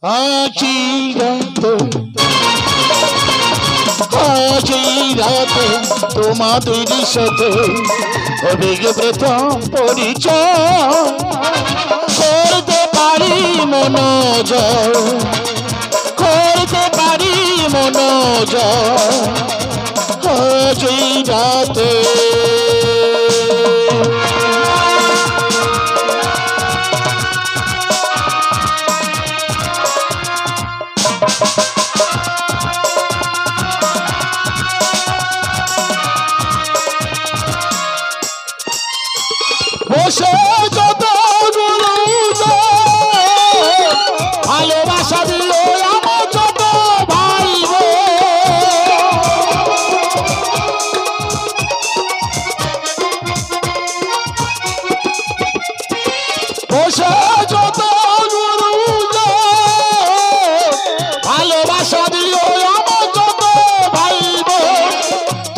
আজি রাতে তোমাদের সাথে হবে প্রথম পরিচয় করতে পারি মনোজয় করতে পারি মনোজয় আজি রাতে বসে যত ভালোবাসা দিল আমার যত ভাই বসে যত ভালোবাসা দিল আমার যত ভাই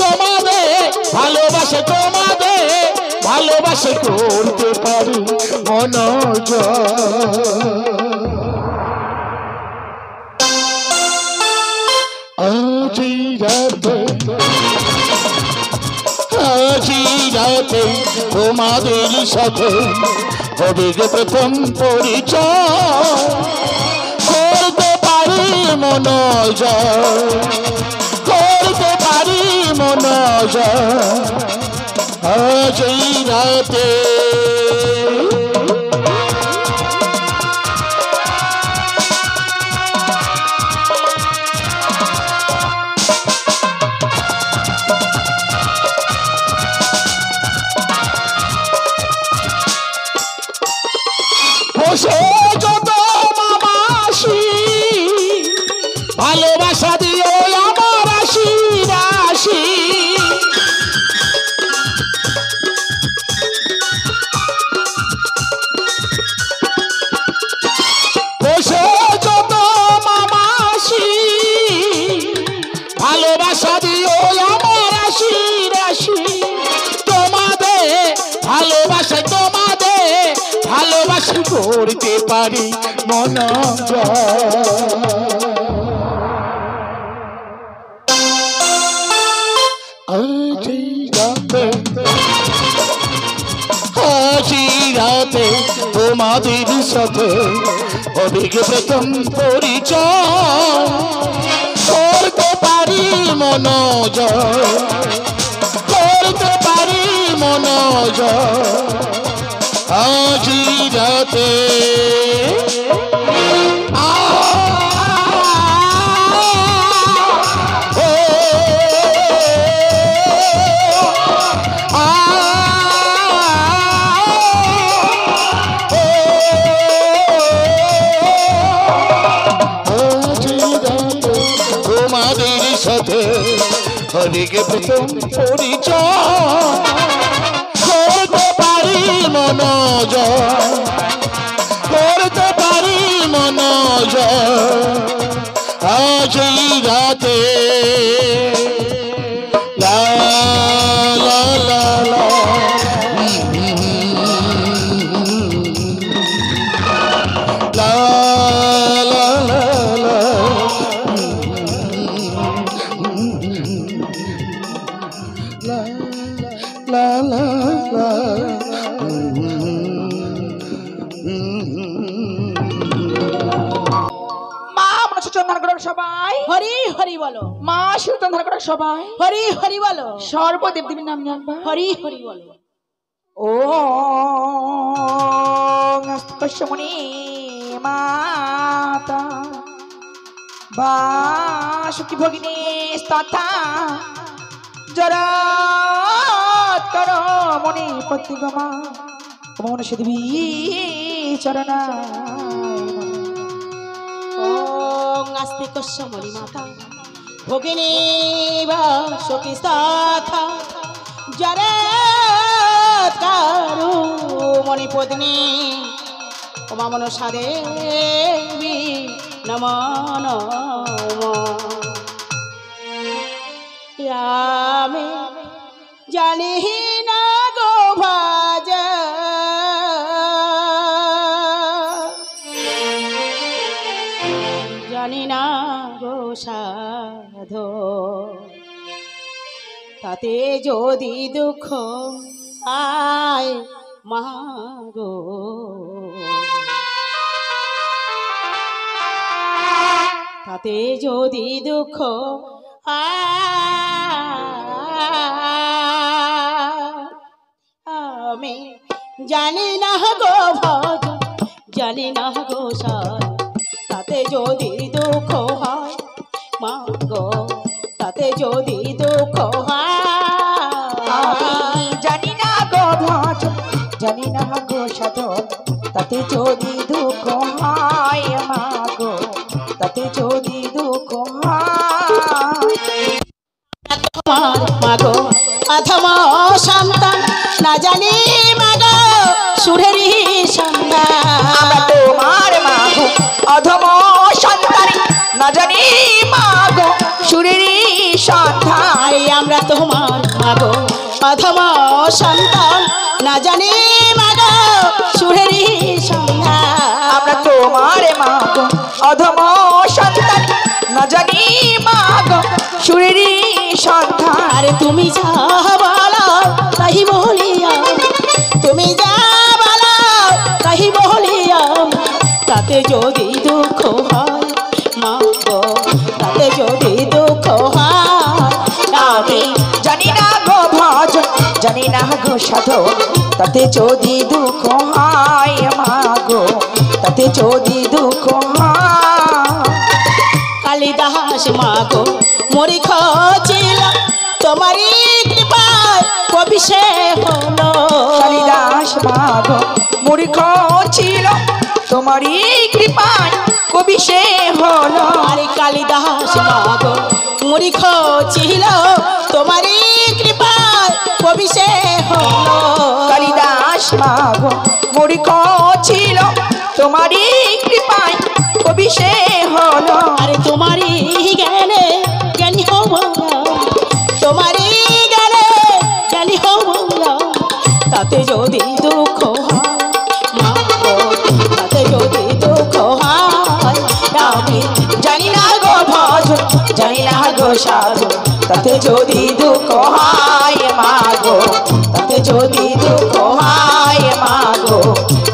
তোমাদের ভালোবাসে তোমাদের ভালোবাসে করতে পারি আজি রাতে তোমাদের সাথে হবে প্রথম পরিচয় করতে পারি মনোজয় করতে পারি মনোজয় আজি রাতে বসে যত মামাসি ভালোবাসা দিও আমার রাশি রাশি বসে যত মামাসি ভালোবাসা দিও আমার রাশি রাশি তোমাদের ভালোবাসা তোমাদের ভালোবাসা করতে পারি আজি রাতে তোমাদের সাথে হবে প্রথম পরিচয় করতে পারি মনোজয় করতে পারি মনোজয় আজি রাতে তোমাদের সাথে হবে প্রথম পরিচয় করতে পারি মনোজয় করতে পারি মনোজয় আজি রাতে লা লা লা লা লা লা লা লা লা লা লা সবাই হরি হরি বলো। মা শিবতন্ত্র করে সবাই হরি হরি বলো। সর্বদেব দেবীর নাম জানবা হরি হরি বলো। ও কশ্যমণি মাতা বাসুকি ভগিনী তথা জরাত কর মনে প্রতিগমা মনুষ্য দেবী চরণা আস্তে কশ্যমণি মাতা ভগিনী বাসুকি তথা জরাত কর মনে পত্নী ওমা মনসা দেবী নমো নমো। আমি জানি না গো ভাজা জানি না গো সাধো তাতে যদি দুঃখ আয় মাগো তাতে যদি দুঃখ আমি জানি না গো ভজ জানি না গো সাধ তাতে যদি দুঃখ হয় মাগো তাতে যদি দুঃখ আমি জানি না গো ভজ জানি না গো সাধন তাতে যদি দুঃখ হয় মাগো তাতে যদি দুঃখ হয় তোমার মাগো অধম সন্তান না জানি মাগো সুরেরই সন্তান আমরা তোমার মাগো অধম সন্তান না জানি মাগো সুরেরই সন্তান আরে আমরা তোমার মাগো অধম সন্তান না জানি মাগো সুরেরই সন্তান আমরা তোমার মাগো অধম সন্তান না জানি মাগো সুরেরই সন্তান আরে তুমি যা বলো তাই বলিয়া তুমি যা বলো তাই বলিয়া তাতে যদি দুঃখ হয় মাগো তাতে যদি দুঃখ হয় আমি জানি না গো ভজ জানি না গো সাধন তাতে যদি দুঃখ হয় মাগো তাতে যদি দুঃখ হয় কালিদাস মাগো মরি খোঁজিল তোমারই কৃপায় কবি সে হলো কালিদাস মাগো মূর্খ ছিল তোমারই কৃপায় কবি সে হলো আরে কালিদাস মাগো মরি খোঁজিল তোমারই কৃপায় কবি সে হলো কালিদাস মাগো মূর্খ ছিল তোমারই কৃপায় কবি সে হলো আরে তোমারই জ্ঞানে জ্ঞানী হব তোমারই জ্ঞানে জ্ঞানী হব তাতে যদি দুঃখ হয় মাগো তাতে যদি দুঃখ হয় আমি জানি না গো ভজ জানি না গো সাধু তাতে যদি দুঃখ হয় মাগো তাতে যদি দুঃখ হয় মাগো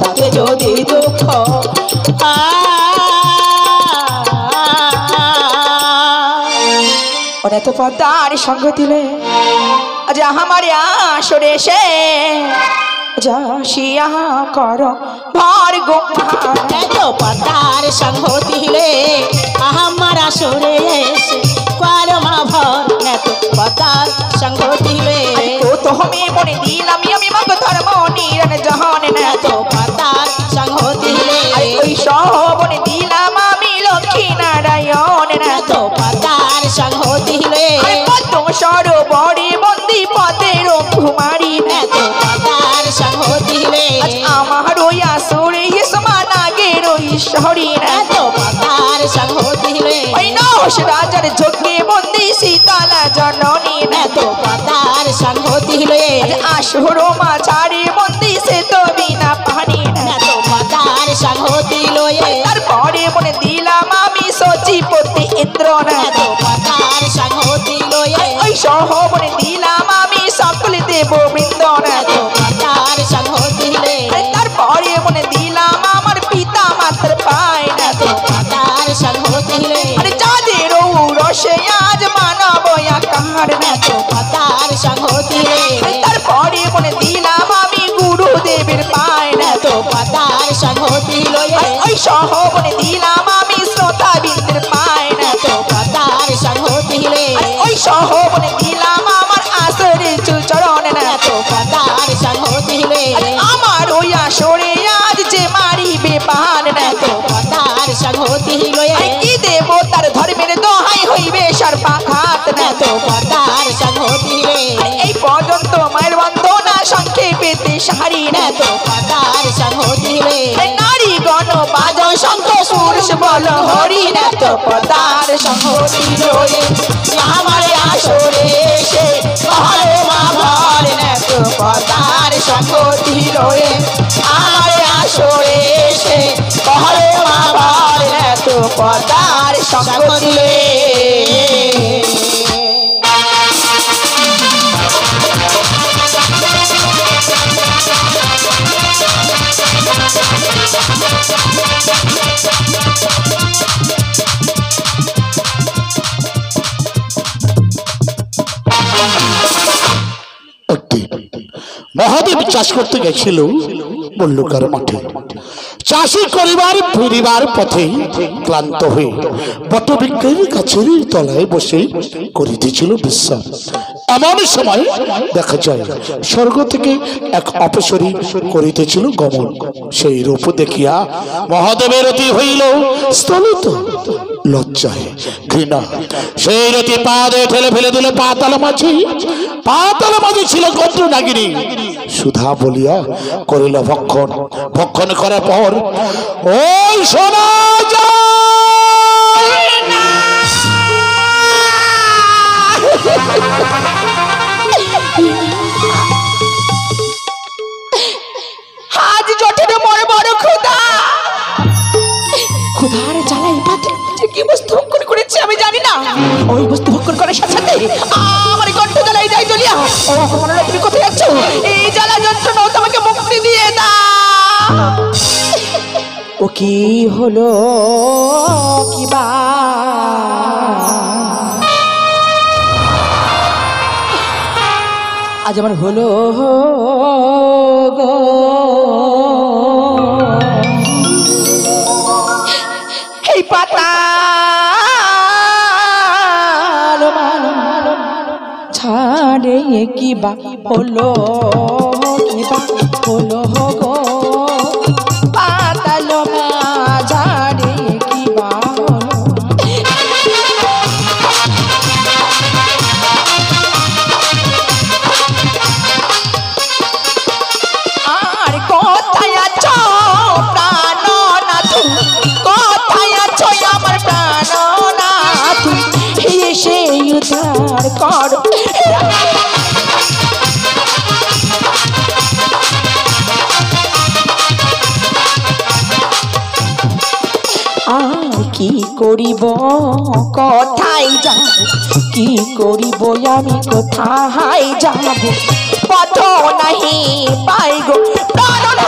তাতে যদি দুঃখ ওরা তো পদ্মার সঙ্গ দিলে আজ আমার আসরে সে যাসিয়া কর ভর গো এত পদার সঙ্গ দিলে আমার আসরে এসে কর মা ভর এত পদার সঙ্গ দিলে তো তুমি মনে দিলাম আমি মগ ধর্ম নিরন জাহান এত পদার সঙ্গ দিলে ওই সবনে দিলাম আমি লক্ষ্মী নারায়ণ এত পদার সঙ্গ দিলে পদ্ম সরোবরে বন্দি পথের কুমারী এত পদার সঙ্গ দিলে আমার ওই আসরে সমানাগের ঈশ্বরী এত পদার সঙ্গ দিলে ওই নশ রাজার যজ্ঞে বন্দি শীতলা জননী এত পদার সঙ্গ দিলে আসর মাঝারে বন্দি সে তো বিনা পানি এত পদার সঙ্গ দিল তারপরে মনে দিলাম আমি সচিপতি ইন্দ্র এত পদার সঙ্গ দিল ওই সহবনে দিলাম আমি সকল দেব বৃন্দ এত পদার সঙ্গ দিলে তারপরে মনে দিলাম আমার পিতা মাত্র পায় এত পদার সঙ্গ দিলে যাদের রসে আজ মানব আকার এত পদার সঙ্গ দিলে তারপরে মনে দিলাম আমি গুরুদেবের পায় এত পদার সঙ্গ দিল ওই সহবনে দিলাম আমি শ্রোতা বিন্দের পায় এত পদার সঙ্গ দিলে ওই সহবনে দিলাম আমার আসরে চরণ এত পদার সঙ্গ দিলে আমার ওই আসরে আজ যে মারিবে পান এত পদার সঙ্গ দিল কি দেব তার ধর্মের দোহাই হইবে সর্বাঘাত এত পদার সঙ্গ দিলে এই পর্যন্ত মায়ের বন্দনা সংক্ষেপেতে সারি এত পদার সঙ্গ দিলে নারী গণ বাজন শঙ্খ সুরস বল হরি এত পদার সঙ্গ ছিল আমার আসরে এসে কহরে মা ভর এত পদার সঙ্গ ছিল আমার আসরে এসে কহরে মা ভর এত পদার সঙ্গ দিলে মহাদেব চাষ করতে গেছিল বল্লুকার মাঠে। চাষি করিবার ফিরিবার পথে ক্লান্ত হয়ে বটবৃক্ষের গাছের তলায় বসে করিতেছিল বিশ্রাম। এমন সময় দেখা যায় স্বর্গ থেকে এক অপসরী করিতেছিল গমন। সেই রূপ দেখিয়া মহাদেবের অতি হইল স্থলিত লজ্জায় ঘৃণা। সেই রতি পা দিয়ে ঠেলে ফেলে দিল পাতাল মাঝে। পাতাল মাঝে ছিল গদ্র নাগিনী। সুধা বলিয়া করিল ভক্ষণ। ভক্ষণ করার পর ওই শোনা আজ জটিল বড় বড় ক্ষুধা। ক্ষুধার জ্বালাই পাতে কি বস্তু ভক্ষণ করেছে আমি জানি না। ওই বস্তু ভক্ষণ করার সাথে সাথে আমার কণ্ঠ জ্বালাই যায় জ্বলিয়া। ও অপমানের তুমি কোথায় যাচ্ছ? এই জ্বালা যন্ত্রণা তোমাকে মুক্তি দিয়ে দাও। ও কি হলো কি বা আজ আমার হলো গো। এই পাতা ছাড়ে কি বা হলো কি বা হলো গো। পাতাল ছাড়ে কি বা আর কোথায় আছো প্রাণনাথ? কোথায় আছো আমার প্রাণনাথ? এসে উদ্ধার করো। আর কি করিব কোথায় যাব? কি করিব আমি কোথায় যাব? পথ নাহি পাই গো প্রাণনাথ।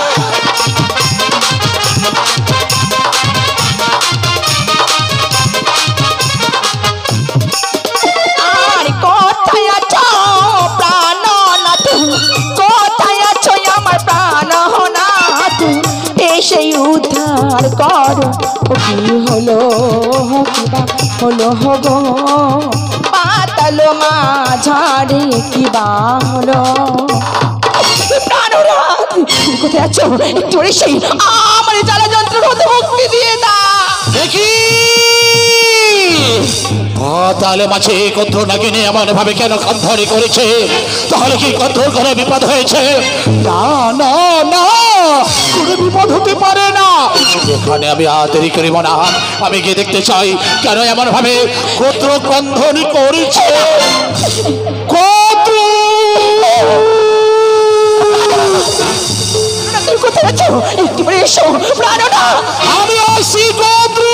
আর কোথায় আছো প্রাণনাথ? কোথায় আছো আমার প্রাণনাথ? এসে উদ্ধার করো। কি হলো কিবা হলো গো। পাতাল মাঝারে কিবা হলো। প্রাণনাথ কোথায় আছো? একটু এসে আমার জ্বালা যন্ত্রণা হতে মুক্তি দিয়ে দাও। দেখি পাতাল মাঝে গদ্র নাগিনী এমন ভাবে কেন কন্ধরি করেছে? তাহলে কি গদ্র করে বিপদ হয়েছে? না না না, কোনো বিপদ হতে পারে না। এখানে আমি আর দেরি করিব না। আমি গিয়ে দেখতে চাই কেন এমন ভাবে গদ্র কন্ধনি করেছে। গদ্র কোথায় আছো? একটু এসো প্রাণনাথ। আমি আসি গদ্র।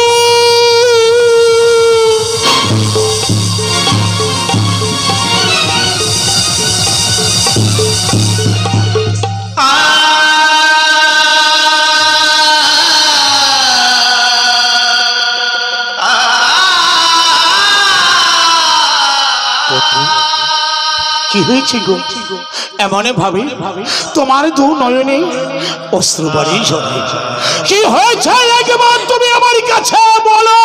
কি হয়েছে গো? এমন ভাবে তোমার দু নয়নে অশ্রু বাড়ি ঝরে। কি হয়েছে একবার তুমি আমার কাছে বলো।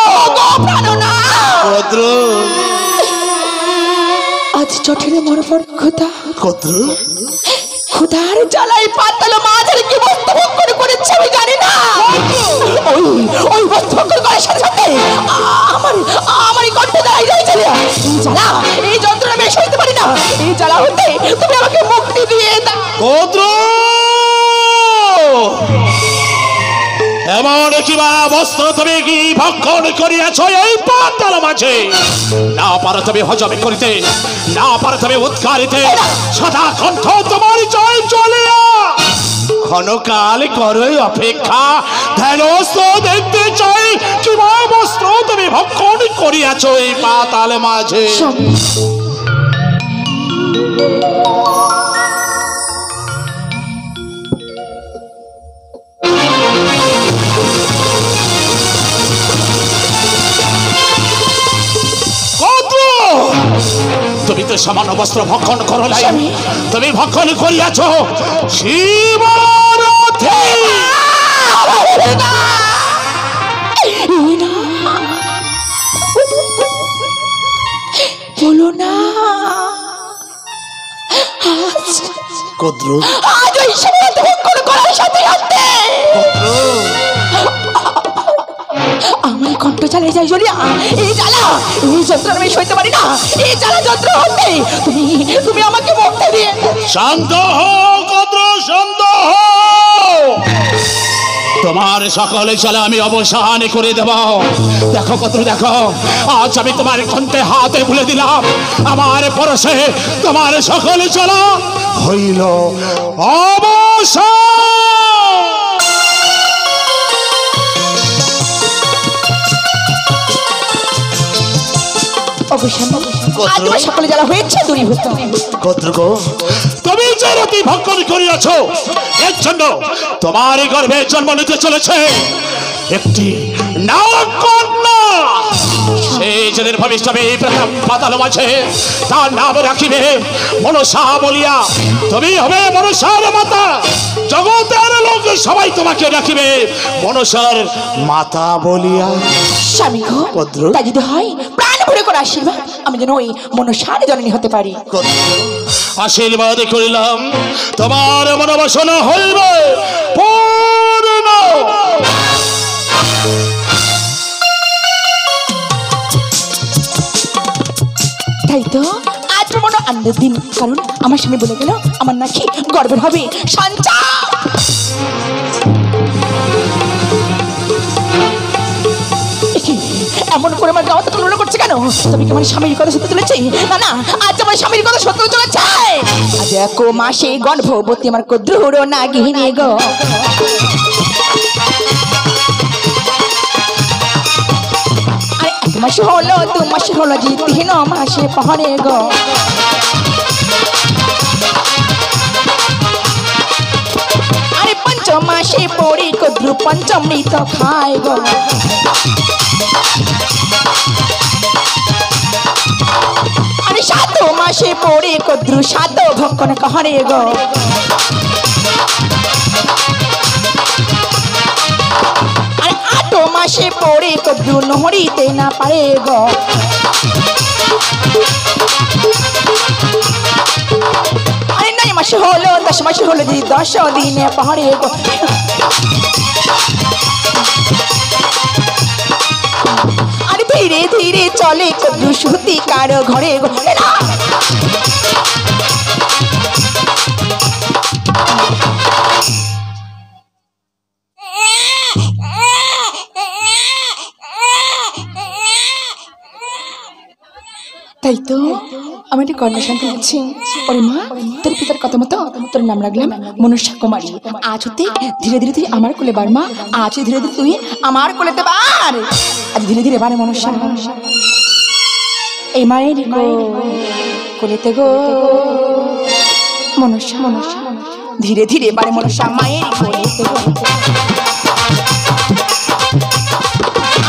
আজ জটিল বড় বড় ক্ষুধা। কদ্র ক্ষুধার জ্বালাই পাতাল মাঝের কি বস্তু ভক্ষণ করেছে আমি জানি না। ওই বস্তু ভক্ষণ করার সাথে সাথে আমার আমার কণ্ঠ জ্বালাই যায় জ্বালা। এই জ্বালা এই যন্ত্রণা বেশ হইতে পারি না। এই জ্বালা হতে তুমি আমাকে মুক্তি দিয়ে দাও। কদ্র এমন কিবা বস্ত্র তুমি কি ভক্ষণ করিয়াছ এই পাতাল মাঝে? না পারো তুমি হজম করিতে, না পারো তুমি উৎকারিতে। সদা কণ্ঠ তোমার জয় চলিয়া। ক্ষণকাল করো অপেক্ষা। ধ্যানস্থ দেখতে চাই কিবা বস্ত্র তুমি ভক্ষণ করিয়াছ এই পাতাল মাঝে। তুমি তো সামান্য বস্ত্র ভক্ষণ করো নাই, তুমি ভক্ষণ করিয়াছ শিবরথে। বলো না কদ্রু, আজ ওই শিবরথ ভক্ষণ করার সাথে সাথে আমার কণ্ঠ চালিয়ে যাই জ্বলিয়া। এই জ্বালা, এই যন্ত্রণা আমি সইতে পারি না। এই জ্বালা যন্ত্র হতে তুমি তুমি আমাকে মুক্তি দিয়ে। শান্ত হও কদ্রু, শান্ত হও। তোমার সকলে চলে আমি অবসান করে দেব। দেখো কদ্রু, দেখো আজ আমি তোমার কণ্ঠে হাতে ভুলে দিলাম, আমার পরশে তোমার সকলে চলা হইল অবসান। সকলে যারা হয়েছে দূরীভূত। তুমি যে রাতি ভক্ষণ করিয়াছ এর জন্য তোমার গর্ভে জন্ম নিতে চলেছে একটি নাগকন্যা। সেই যেদিন ভবিষ্যবে পাতাল মাঝে তার নাম রাখিবে মনসা বলিয়া। তুমি হবে মনসার মাতা, জগতের লোক সবাই তোমাকে রাখিবে মনসার মাতা বলিয়া। স্বামী গো, তাই যদি হয় প্রাণ ভরে করে আশীর্বাদ আমি যেন ওই মনসার জননী হতে পারি। আশীর্বাদ করিলাম তোমার মনোবাসনা হইবে পূর্ণ। তাই তো আজ মনে আনন্দের দিন, কারণ আমার স্বামী বলে গেল আমার নাকি গর্বের হবে সঞ্চা। এমন করে আমার গাওয়াতে তুলনা করছে কেন? তুমি কি আমার স্বামীর কথা সত্যি চলেছে? না না, আজ আমার স্বামীর কথা সত্যি চলেছে। আজ এক মাসে গর্ভবতী আমার কদ্রুর না গিহিনী গো। আরে এক মাস হলো, 2 মাস হলো, জি 3 মাসে পহরে গো। আরে 5 মাসে পড়ি কদ্রু পঞ্চমৃত খায় গো। আরে 7 মাসে পড়ে কদ্রু 7 ভক্ষণ কহরে গো। আরে 8 মাসে পড়ে কদ্রু নহরিতে না পারে গো। আরে 9 মাসে হলো, 10 মাসে হলো, 10 দিনে পারে গো। ধীরে ধীরে চলে কদ্রু সুতি কারো ঘরে গো। তাই তো আমি একটি কন্যা সন্তান আছি। ওরে মা, তোর পিতার কথা মতো তোর নাম রাখলাম মনসা কুমারী। আজ হতে ধীরে ধীরে তুই আমার কোলে বার মা। আজ ধীরে ধীরে তুই আমার কোলেতে বার। আজ ধীরে ধীরে বারে মনসা এই মায়ের কোলেতে গো। মনসা মনসা ধীরে ধীরে বারে মনসা মায়ের কোলেতে গো।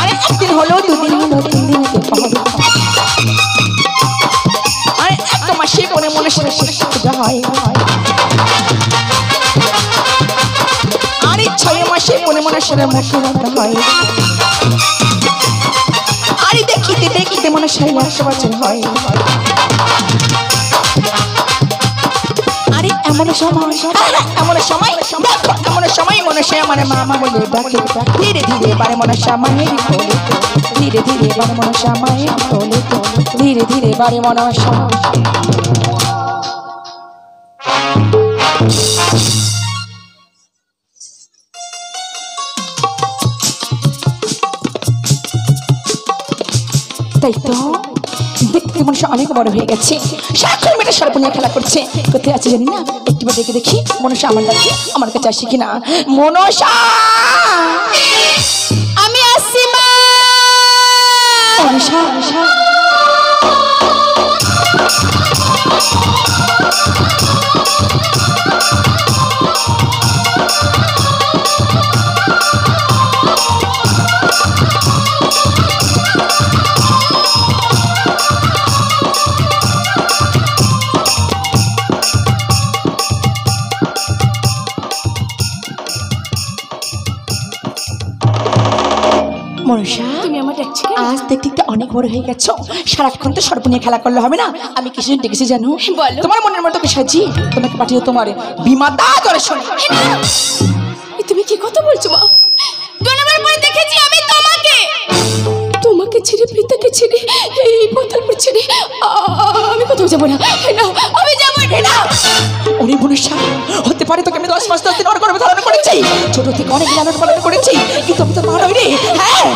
আরে 1 দিন হলো, 2 দিন হলো, 3 দিন হলো, আরে 1 মাসে পরে মনসা পূজা হয়। আরে 6 মাসে পরে মনসার মুখে রাখা হয়। আরে দেখিতে দেখিতে মনসার 100 বছর হয়। আরে এমন সময় দেখো, এমন সময় মনসা আমার মামা বলে ডাকে। ধীরে ধীরে বারে মনসা মায়ের কোলে, ধীরে ধীরে বারে মনসা মায়ের কোলে, ধীরে ধীরে বারে মনসা। তাই তো দেখতে মনসা অনেক বড় হয়ে গেছে। সারাক্ষণ মেয়েটা সর্বনিয়া খেলা করছে। কোথায় আছে জানি না, একটিবার দেখে দেখি মনসা আমার ডাকে আমার কাছে আসে কিনা। মনসা, আমি আসছি মা। মনসা মনসা তুমি আমার ডাকছি কেন? আজ দেখতে দেখতে অনেক বড় হয়ে গেছো, সারাক্ষণ তো সর্প নিয়ে খেলা করলে হবে না। আমি কিছু ডেকেছি জানো? বলো। তোমার মনের মতো সাজিয়ে তোমাকে পাঠিয়ে তোমার বিমাতা দর্শন। তুমি কি কথা বলছো মা? দুবার পরে দেখেছি আমি তোমাকে ছেড়ে পিতাকে ছেড়ে এই পথের ছেড়ে আমি কোথাও যাবো না। না আমি যাবো না। ওরে মনসা, হতে পারে তোকে আমি 10 মাস 10 দিন ওর গর্ভে ধারণ করেছি, ছোট থেকে অনেক লালন পালন করেছি, কিন্তু আমি তোর মা নই রে। হ্যাঁ,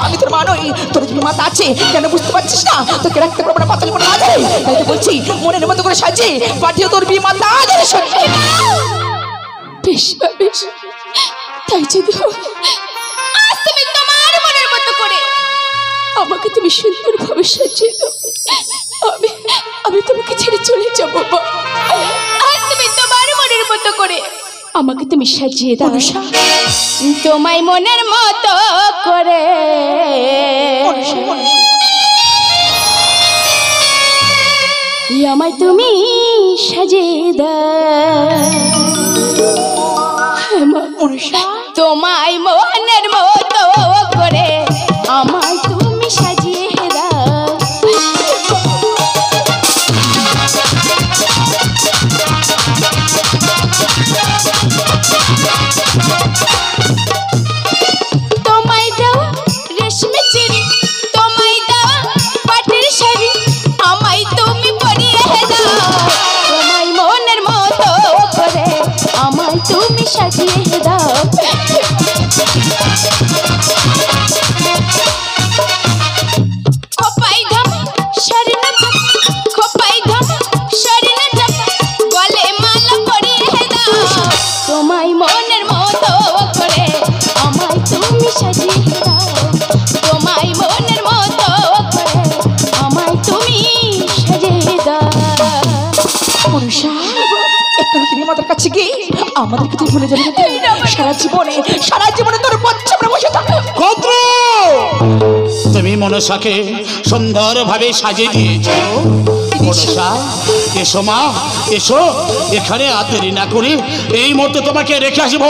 আমি তোর মা নই। তোর যে মাতা আছে কেন বুঝতে পারছিস না? তোকে রাখতে পারবো না পাতাল করে না যায়। তাই তো বলছি মনের মতো করে সাজিয়ে পাঠিয়ে তোর বিমাতা দর্শন। বেশ বেশ, তাই যদি আজ তুমি তোমার মনের মতো করে আমাকে তুমি সুন্দরভাবে সাজিয়ে দাও, আমি তোমাকে ছেড়ে চলে যাবো মা। আজ তুমি তোমার মনের মতো করে আমাকে তুমি সাজিয়ে দাও, তোমায় মনের মতো করে আমায় তুমি সাজিয়ে দাও। তোমায় মনের মতো করে আমায় তুমি সাজিয়ে দাও। তোমায় দাও রেশমি চিড়ি, তোমায় দাও পাটের শাড়ি, আমায় তুমি পরিয়ে দাও। তোমায় মনের মতো করে আমায় তুমি সাজিয়ে দাও। খোপাই ধাম শাড়ি না ধাম, খোপাই ধাম শাড়ি না ধাম, গলে মালা পরিয়ে দাও। তোমায় মনের মতো করে আমায় তুমি সাজিয়ে দাও। তোমায় মনের মতো করে আমায় তুমি সাজিয়ে দাও। মনসা, একটু তুমি আমাদের কাছে গিয়ে আমাদেরকে তুই ভুলে যাবি না। সারা জীবনে তোর বাচ্চা আমরা বসে থাকবো। কদ্র, তুমি মনসাকে সুন্দরভাবে সাজিয়ে দিয়েছো। মনসা, এসো মা, এসো এখানে আর দেরি না করে এই মুহূর্তে তোমাকে রেখে আসবো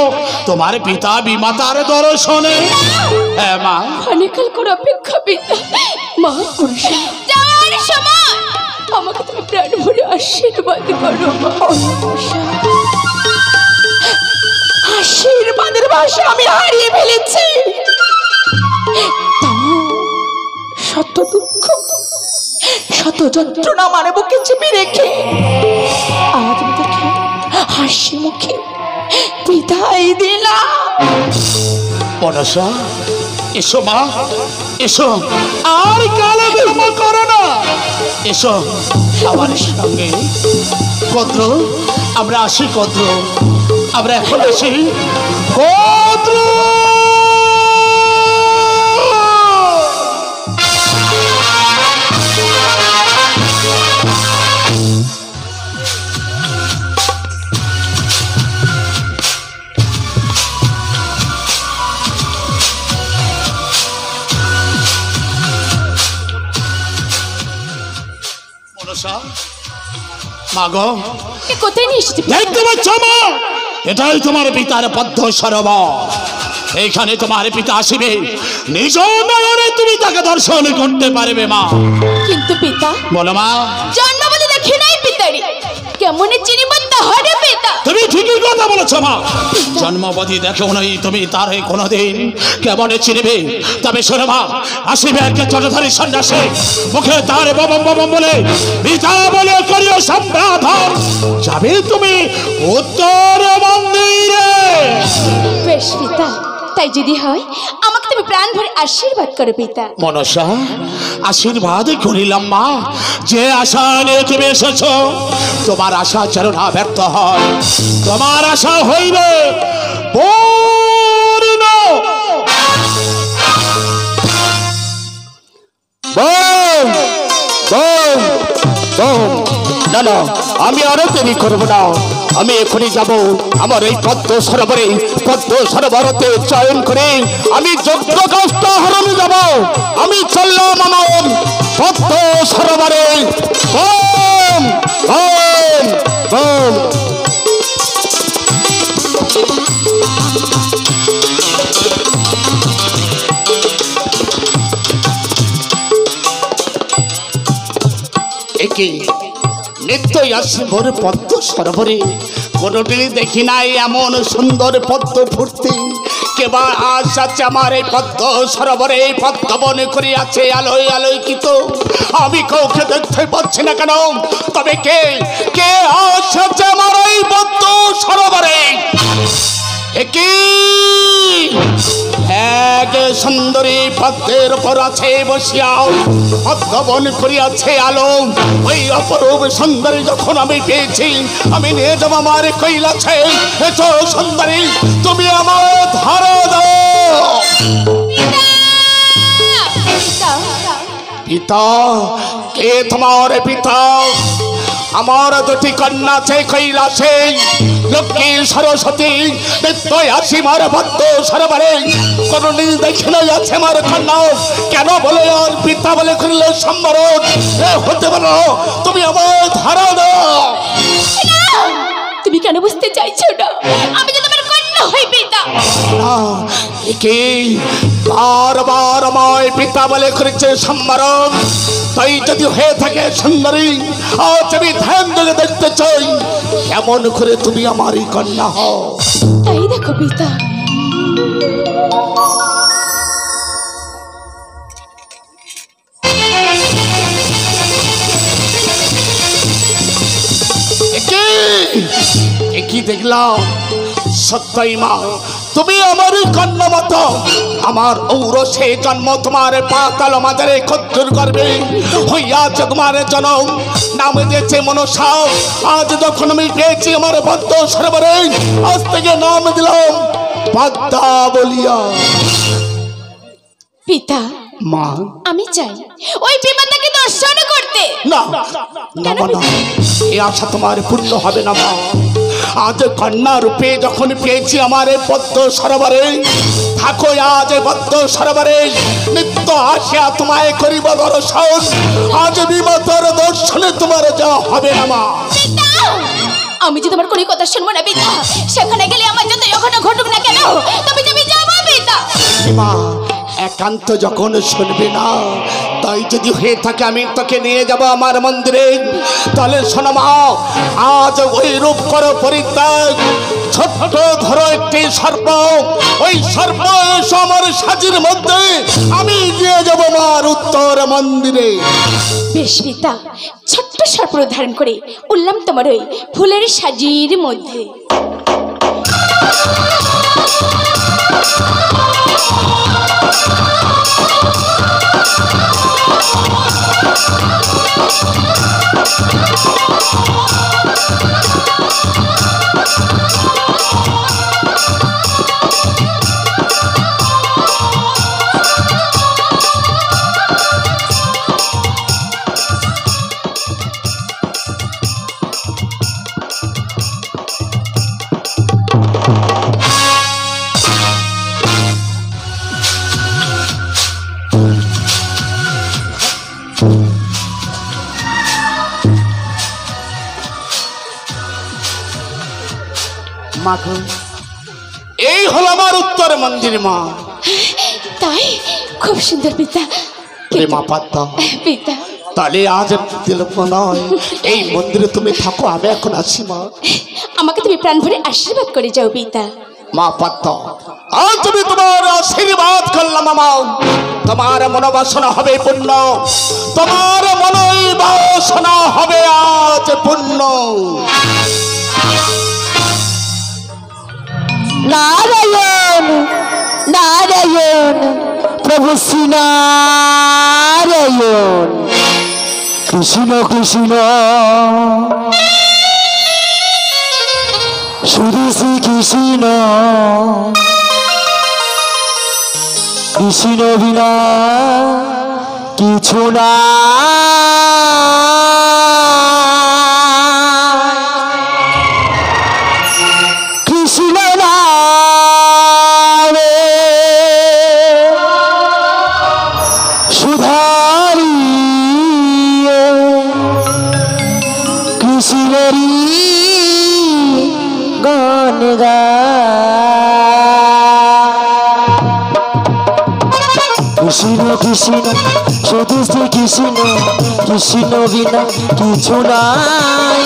তোমার পিতা বিমাতার দর্শনে। হ্যাঁ মা, অনেককাল করে অপেক্ষা পিতা। মা যাওয়ার সময় আমাকে তুমি প্রাণ ভরে আশীর্বাদ করো মা। আশীর্বাদের ভাষা আমি হারিয়ে ফেলেছি। শত দুঃখ শত যন্ত্রণা আমার বুকে চেপে রেখে আজ আমি তোকে হাসি মুখে বিদায় দিলাম। মনসা, এসো মা, এসো আর কালে বিলম্ব করো না। এসো আমার সঙ্গে। কদ্র, আমরা আসি কদ্র, আমরা এখন আসি কদ্র। মনসা, মাগো, কোথায় নিয়ে এসেছি? দেখতে পাচ্ছ মা, এটাই তোমার পিতার পদ্ম সরোবর। এইখানে তোমার পিতা আসিবে, নিজ নয়নে তুমি তাকে দর্শন করতে পারবে মা। কিন্তু পিতা, বলো মা। জন্মবতী দেখি নাই পিতারি, কেমন চিনিব তাহারে পিতা? তুমি ঠিকই কথা বলেছ মা, জন্মবতী দেখো নাই তুমি তার কোনদিন কেমন চিনবে? তবে শোনো মা, আসিবে এক চটধারী সন্ন্যাসী, মুখে তার ববম ববম বলে পিতা বলে করিও সম্বোধন, যাবে তুমি উত্তর মন্দিরে। বেশ পিতা, তাই যদি হয় আমাকে তুমি প্রাণ ভরে আশীর্বাদ করো পিতা। মনসা, আশীর্বাদ করিলাম মা, যে আশা নিয়ে তুমি এসেছ তোমার আশা যেন না ব্যর্থ হয়, তোমার আশা হইবে পূর্ণ। না না, আমি আরো দেরি করবো না। আমি এখনই যাব আমার এই পদ্ম সরোবরতে চয়ন করে আমি যজ্ঞ কাষ্ট হারানো যাব। আমি চললাম আমার পদ্ম সরোবরে। ওম ওম ওম। একে নিত্যই আসি ভোর পদ্ম সরোবরে, কোনোদিনই দেখি নাই এমন সুন্দর পদ্ম ফুটতে। কেবা আজ আছে আমার এই পদ্ম সরোবরে, পদ্ম বনে করে আছে আলোয় আলোকিত। আমি কাউকে দেখতে পাচ্ছি না কেন, তবে কে কে আজ আছে আমার এই পদ্ম সরোবরে? একি এক সুন্দরী পদ্মের উপর আছে বসিয়া, পদ্ম বন করিয়াছে আলো। ওই অপরূপ সুন্দরী যখন আমি পেয়েছি, আমি নিয়ে যাবো আমার কৈলাসে। এত সুন্দরী তুমি আমার ধারা দাও। পিতা, কে তোমার পিতা? আমার দুটি কন্যা আছে কৈলাসে, লক্ষ্মী সরস্বতী। নিত্যই আসি মার পদ্ম সরোবরে, কোনদিন দেখি নাই আছে আমার কন্যা। কেন বলে আর পিতা বলে করলে সম্বরণ? হতে পারো তুমি আমার ধারা দাও। তুমি কেন বুঝতে চাইছো না? আমি যে তোমার কন্যা হই পিতা। কি বারবার আমায় পিতা বলে করেছে সম্বরণ। তাই যদি হয়ে থাকে সুন্দরী, আজ আমি ধ্যান থেকে দেখতে চাই এমন করে তুমি আমারই কন্যা হও। তাই দেখো পিতা। কি দেখলাম? সত্যই মা, তুমি আমার কন্যা মতো। আমার ঔরসে জন্ম, তোমার পাতাল মাজারে খদ্দুর করবে হইয়াছে তোমার জনম। নাম দিয়েছে মনসা। আজ যখন আমি পেয়েছি আমার পদ্ম সরোবরে, আজ থেকে নাম দিলাম পদ্মা বলিয়া। পিতা, মা আমি চাই ওই বিমাতাকে দর্শন করতে। না না না, এই আশা তোমার পূর্ণ হবে না মা। আজ কন্যা রূপে যখন পেয়েছি আমার পদ্ম সরোবরে, থাকো আজ পদ্ম সরোবরে। নিত্য আসিয়া তোমায় করিব দর্শন। আজ বিমাতার দর্শনে তোমার যা হবে না মা। আমি যে তোমার কোনো কথা শুনবো না পিতা। সেখানে গেলে আমার যত অঘটন ঘটুক না কেন, তবে তুমি যাবো পিতা। মা একান্ত যখন শুনবে না, তাই যদি হয়ে থাকে আমি তোকে নিয়ে যাব আমার মন্দিরে। তাহলে শোনো মা, আজ ওই রূপ করো পরিত্যাগ। ছোট্ট ধরো একটি সর্প, ওই সর্প আমার সাজির মধ্যে আমি নিয়ে যাব আমার উত্তর মন্দিরে। বেশ পিতা, ছোট্ট সর্প ধারণ করে উঠলাম তোমার ওই ফুলের সাজির মধ্যে। এই হলো আমার উত্তর মন্দির মা। তাই খুব সুন্দর পিতা। মা পাত্তা পিতা, তাহলে আজ নয়, এই মন্দিরে তুমি থাকো, আমি এখন আসি মা। আমাকে তুমি প্রাণ ভরে আশীর্বাদ করে যাও পিতা। মা পাত্তা, আজ তুমি তোমার আশীর্বাদ করলাম মা। তোমার মনোবাসনা হবে পূর্ণ, তোমার মনোবাসনা হবে আজ পূর্ণ। নারায়ণ নারায়ণ প্রভু শ্রী নারায়ণ। কৃষ্ণ কৃষ্ণ শুধু শ্রী কৃষ্ণ, কৃষ্ণ বিনা কিছু না। সুধারি কৃষ্ণেরি গান গা কৃষ্ণ কৃষ্ণ শুধু শ্রী কৃষ্ণ কৃষ্ণ বিনা কিছু নাই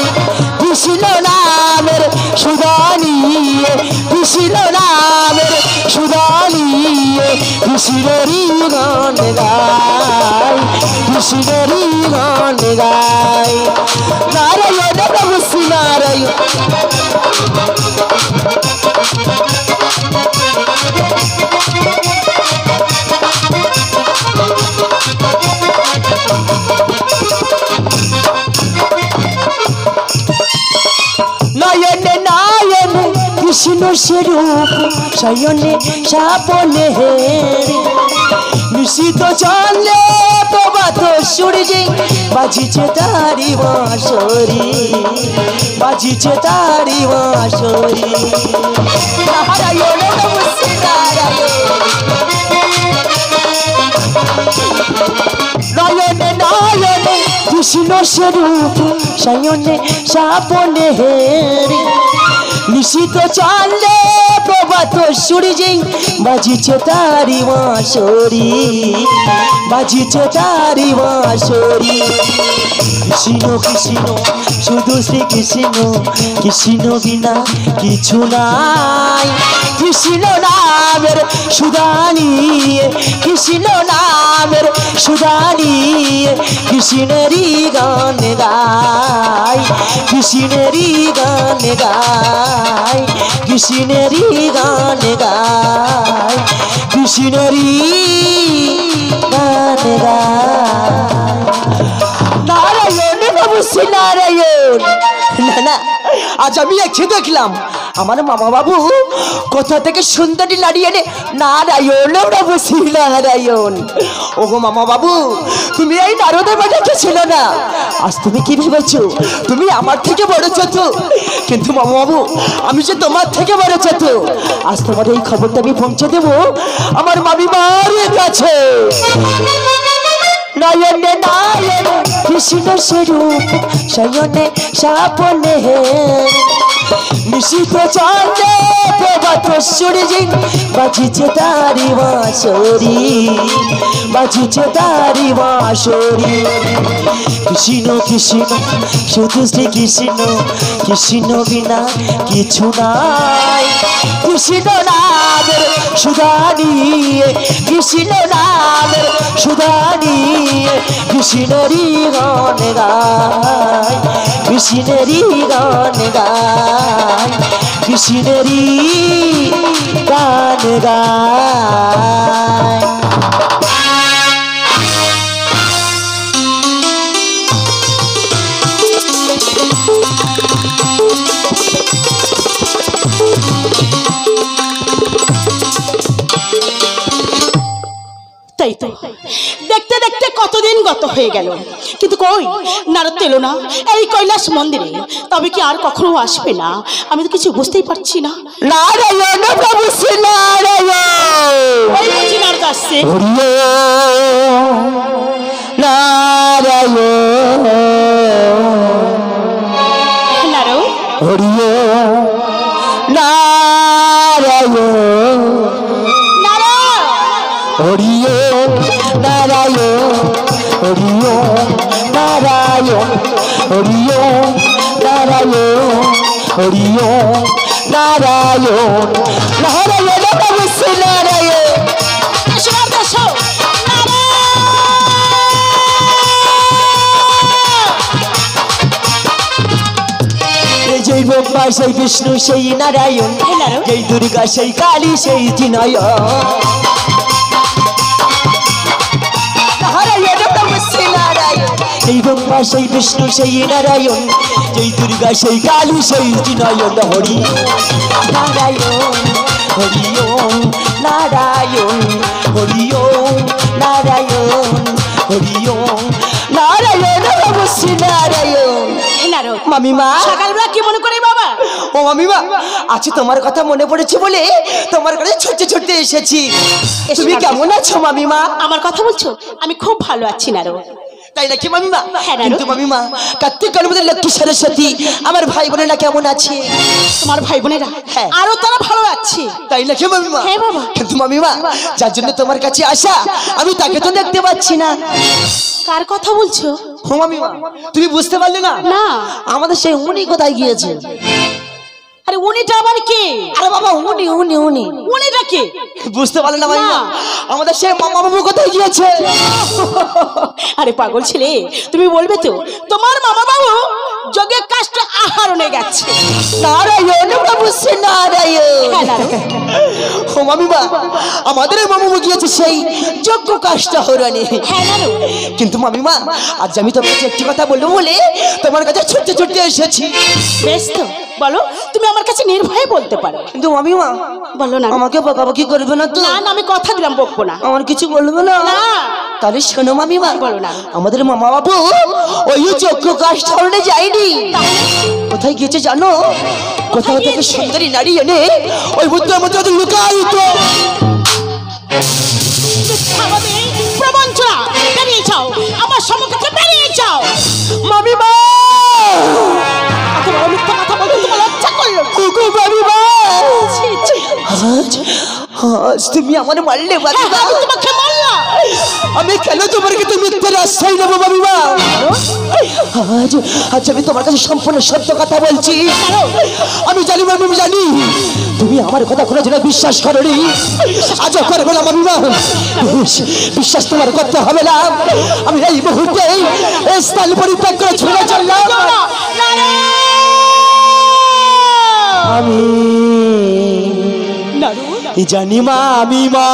কৃষ্ণ নামের সুধা নিয়ে কৃষ্ণ নামের সুধা নিয়ে কৃষ্ণেরই গান গাই কৃষ্ণেরই গান গাই নারায়ণ প্রভু শ্রী নারায়ণ নয়নে নয়নে কৃষ্ণ স্বরূপ শয়নে সাপনে নিশিত চলে প্রভাত সূর্যে বাজিছে তারি বাঁশরি বাজিছে তারি বাঁশরি নারায়ণ নমস্তে নারায়ণ নয়নে নয়নে কৃষ্ণ স্বরূপ শয়নে সাপনে নিশিত চলে প্রভাত সূর্যে বাজিছে তারি বাঁশরি বাজিছে তারি বাঁশরি কৃষ্ণ কৃষ্ণ শুধু শ্রী কৃষ্ণ কৃষ্ণ বিনা কিছু নাই কৃষ্ণ নামের সুধা নিয়ে কৃষ্ণ নামের সুধা নিয়ে কৃষ্ণেরই গান গাই কৃষ্ণেরই গান গাই কৃষ্ণেরই গান গাই কৃষ্ণেরই গান গাই নারায়ণ নমস্তে নারায়ণ না না আজ আমি একটি দেখলাম আমার মামা বাবু কোথা থেকে সুন্দরী নারী এনে নারায়ণ প্রভু শ্রী নারায়ণ ওগো মামা বাবু তুমি এই নারদের বাড়িতে ছিল না আজ তুমি কি ভেবেছো তুমি আমার থেকে বড় ছোট কিন্তু মামা বাবু আমি যে তোমার থেকে বড় ছোট আজ তোমার এই খবরটা আমি পৌঁছে দেবো আমার মামিমার কাছে নয়নে নয়নে কৃষ্ণ স্বরূপ শয়নে সাপনে নিশিত চলে প্রভাত সূর্যে বাজিছে তারি বাঁশরি বাজিছে তারি বাঁশরি কৃষ্ণ কৃষ্ণ শুধু শ্রী কৃষ্ণ কৃষ্ণ বিনা কিছু নাই কৃষ্ণ নামের সুধা নিয়ে কৃষ্ণ নামের সুধা নিয়ে কৃষ্ণেরই গান গাই কৃষ্ণেরই গান গাই কৃষ্ণেরই গান গাই তাই তো দেখতে দেখতে কতদিন গত হয়ে গেল কিন্তু কই নারদ এলো না এই কৈলাস মন্দিরে তবে কি আর কখনো আসবে না আমি তো কিছু বুঝতেই পারছি না নারায়ণ প্রভু শ্রী নারায়ণ ওই বুঝি নারদ আসছে নারায়ণ নারদ হরিও নারায়ণ হরিও নারায়ণ হরিও নারায়ণ হরিও নারায়ণ হরিও নারায়ণ নারায়ণ প্রভু শ্রী নারায়ণ যেই ব্রহ্মা সেই বিষ্ণু সেই নারায়ণ যেই দুর্গা সেই কালী সেই জিনয় সেই ব্রহ্মা সেই বিষ্ণু সেই নারায়ণ যেই দুর্গা সেই কালী সেই জিনয়ন হরি নারায়ণ হরি ওম নারায়ণ হরি ওম নারায়ণ হরি ওম নারায়ণ প্রভু শ্রী নারায়ণ নারদ মামিমা সকালবেলা কি মনে করে বাবা ও মামিমা, আজ তোমার কথা মনে পড়েছে বলে তোমার কাছে ছুটতে ছুটতে এসেছি। তুমি কেমন আছো মামিমা? আমার কথা বলছো? আমি খুব ভালো আছি নারো। তাই নাকি মামিমা? হ্যাঁ, নারু। কিন্তু মামিমা, কার্তিক গণপতি লক্ষ্মী সরস্বতী আমার ভাই বোনেরা কেমন আছে? তোমার ভাই বোনেরা হ্যাঁ। আরো তারা ভালো আছে। তাই নাকি মামিমা? হ্যাঁ বাবা। কিন্তু মামিমা, যার জন্য তোমার কাছে আসা, আমি তাকে তো দেখতে পাচ্ছি না। কার কথা বলছো? ও মামিমা, তুমি বুঝতে পারলে না? না। আমাদের সেই উনি কোথায় গিয়েছে? আরে উনিটা আবার কে? আরে বাবা, উনি উনি উনি উনিটা কে? বুঝতে পারলে না মামিমা? না। আমাদের সেই মামা বাবু কোথায় গিয়েছে? আরে পাগল ছেলে, তুমি বলবে তো তোমার মামা বাবু যজ্ঞের কাজটা আহরণে গেছে। নারায়ণ বাবু, নারায়ণ। হ্যাঁ নারু। ও মামিমা, আমাদের মামা বাবু গিয়েছে সেই যজ্ঞ কাজটা হরণে। হ্যাঁ নারু। কিন্তু মামিমা, আজ আমি তোমার কাছে একটি কথা বলবো বলে তোমার কাছে ছুটতে ছুটতে এসেছি। বেশ তো, বলো। তুমি আমার কাছে নির্ভয়ে বলতে পারো। কিন্তু মামিমা, বলো না। আমাকে বকাবকি করবে না তো? না না, আমি কথা দিলাম বকবো না। আমার কিছু বলবে না? না। তাহলে শোনো মামিমা, বলো না। আমাদের মামা বাবু ওই যজ্ঞ কাজটা হরণে যায়নি। কোথায় গিয়েছে জানো? কোথাও থেকে সুন্দরী নারী এনে ওই বুদ্ধের মধ্যে ওদের লুকায়িত। প্রবঞ্চনা, বেরিয়ে যাও আমার সম্মুখে থেকে, বেরিয়ে যাও। মামিমা, এত বড় মিথ্যা কথা বলতে তোমার লজ্জা করলো না? কুকু মামিমা, ছি, ছি। আজ আজ তুমি আমার মারলে মামিমা। আমি তোমাকে মারলাম? আমি কেন তোমার কাছে মিথ্যার আশ্রয় নেবো মামিমা? আজ আজ আমি তোমার কাছে সম্পূর্ণ সত্য কথা বলছি। আমি জানি মামিমা, জানি তুমি আমার কথা কোনো যেন বিশ্বাস করোনি। আজও করবে না মামিমা। বিশ্বাস তোমার করতে হবে না। আমি এই মুহূর্তে এই স্থান পরিত্যাগ করে চলে চললাম। আমি জানি মামিমা,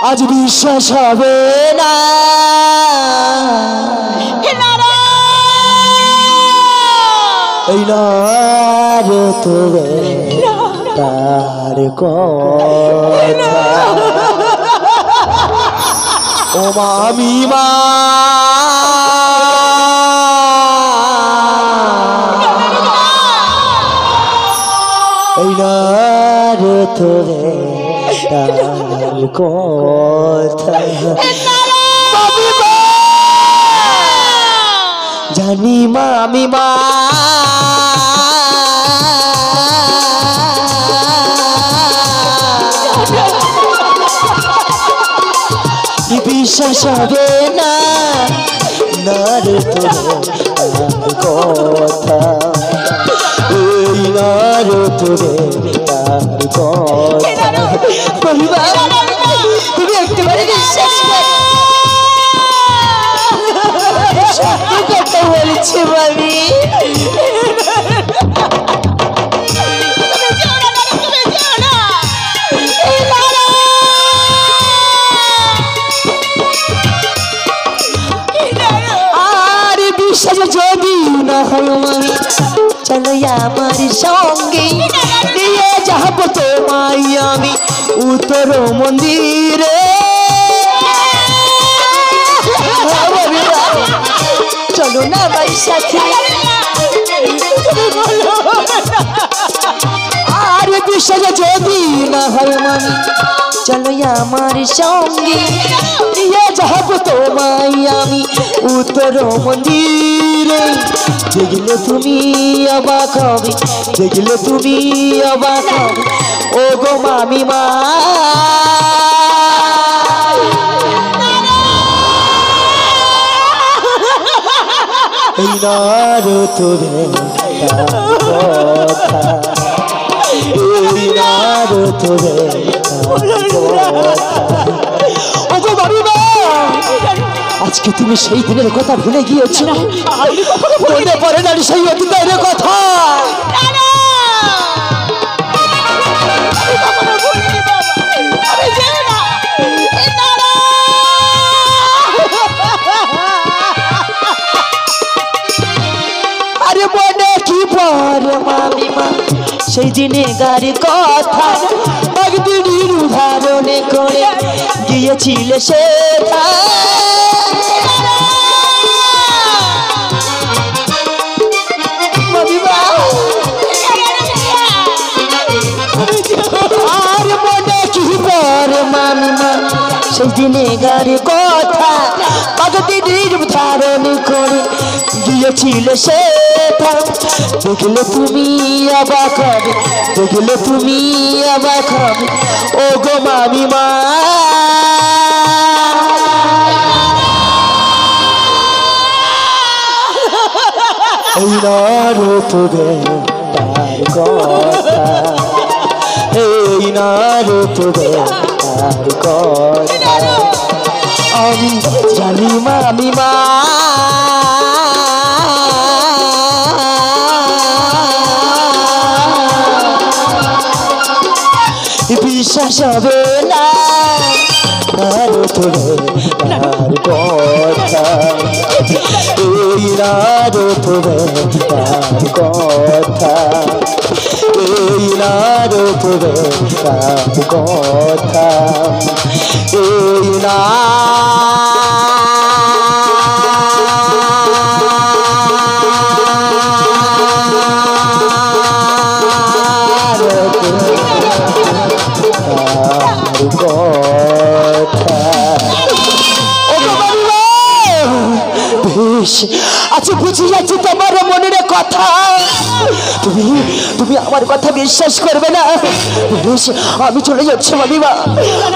আজ বিশ্বাস হবে না। এই নারে তবে তার কথা, ও মামিমা, এই নারে তবে তার কথা। জানি মামিমা, বিশ্বাস হবে না। নারে তোরে কথা, এই নারে তোরে তার কথা। মামিমা, তুমি একেবারে বিশ্বাস করো? সত্যি কথা বলছি মামি। আর বিশ্বাস যদি না হয় মামি, চলো আমার সঙ্গে নিয়ে যাবো তোমায় আমি উত্তর মন্দিরে। চলো না আমার সাথে। আর বিশ্বাস যদি না হয় মামি, চলো আমার সঙ্গে নিয়ে যাবো তোমায় আমি উত্তর মন্দিরে। দেখলে তুমি অবাক হবে, দেখলে তুমি অবাক হবে, ও গো মামিমা। এই নারো তোরে কথা, এই নারো তোরে কথা। ও গো মামিমা, আজকে তুমি সেই দিনের কথা ভুলে গিয়েছো? মনে পড়ে না সেই অতীতের কথা? আরে মনে কি পড়ে মামিমা সেই দিনে গাড়ি কথা, একদিনের উদাহরণে করে গিয়েছিলে সেটা আর মনে কি পর মামিমা সেই দিনে গাড়ি কথা পাগদিনীর ধারণ করে গিয়েছিলে সেটা দেখলে তুমি অবাক হবে দেখলে তুমি অবাক হবে ও গো মামিমা এই নারুপবে তার কথা এই নারুপবে তার কথা আমি জানি মামিমা বিশ্বাস হবে না নারুপবে তার কথা এই নারুপবে তার কথা এই নারুপবে তার কথা এই না আচ্ছা বুঝে যাচ্ছি তোমার মনের কথা তুমি তুমি আমার কথা বিশ্বাস করবে না আমি চলে যাচ্ছি মামিমা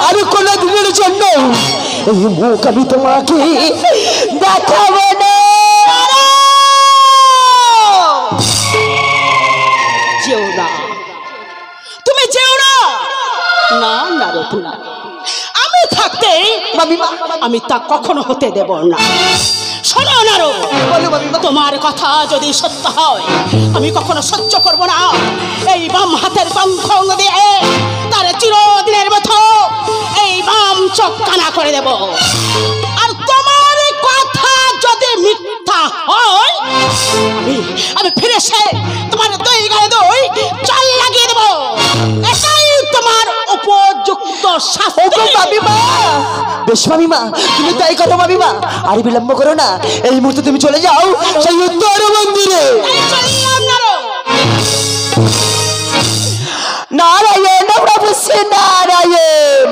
আর কোনো দিনের জন্য এই মুখ আমি তোমাকে দেখাবো না যেও না তুমি যেও না না না রতুনা আমি থাকতে মামিমা আমি তা কখনো হতে দেব না শোনো নারো তোমার কথা যদি সত্য হয় আমি কখনো সহ্য করব না এই বাম হাতের পঙ্খং দিয়ে তার চিরদিনের মতো এই বাম চোখ কানা করে দেব আর তোমার কথা যদি মিথ্যা হয় আমি ফিরে এসে তোমার দই গায়ে দই চাল লাগিয়ে দেব এটাই তোমার উপযুক্ত শাস্তি মামিমা বেশ মামিমা তুমি তাই করো মামিমা আর বিলম্ব করো না এই মুহূর্তে তুমি চলে যাও সেই উত্তর মন্দিরে নারায়ণ প্রভু শ্রী নারায়ণ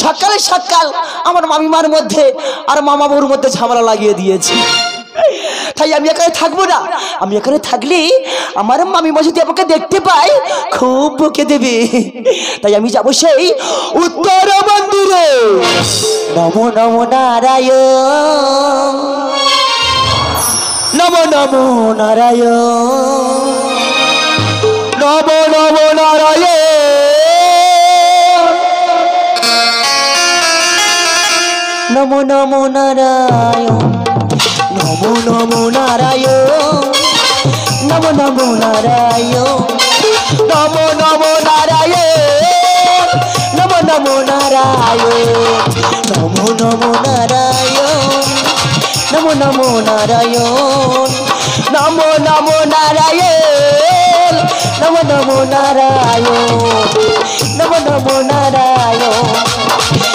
সকালে সকাল আমার মামিমার মধ্যে আর মামা বউর মধ্যে ঝামেলা লাগিয়ে দিয়েছি তাই আমি এখানে থাকবো না আমি এখানে থাকলে আমার মামিমা যদি আমাকে দেখতে পায় খুব বকে দেবে তাই আমি যাবো সেই উত্তর মন্দিরে নমো নমো নারায়ণ নমো নমো নারায়ণ নমো নমো নারায়ণ নমো নমো নারায়ণ নমো নমো নারায়ণ নমো নমো নারায়ণ নমো নমো নারায়ণ নমো নমো নারায়ণ নমো নমো নারায়ণ নমো নমো নারায়ণ নমো নমো নারায়ণ নমো নমো নারায়ণ নমো নমো নারায়ণ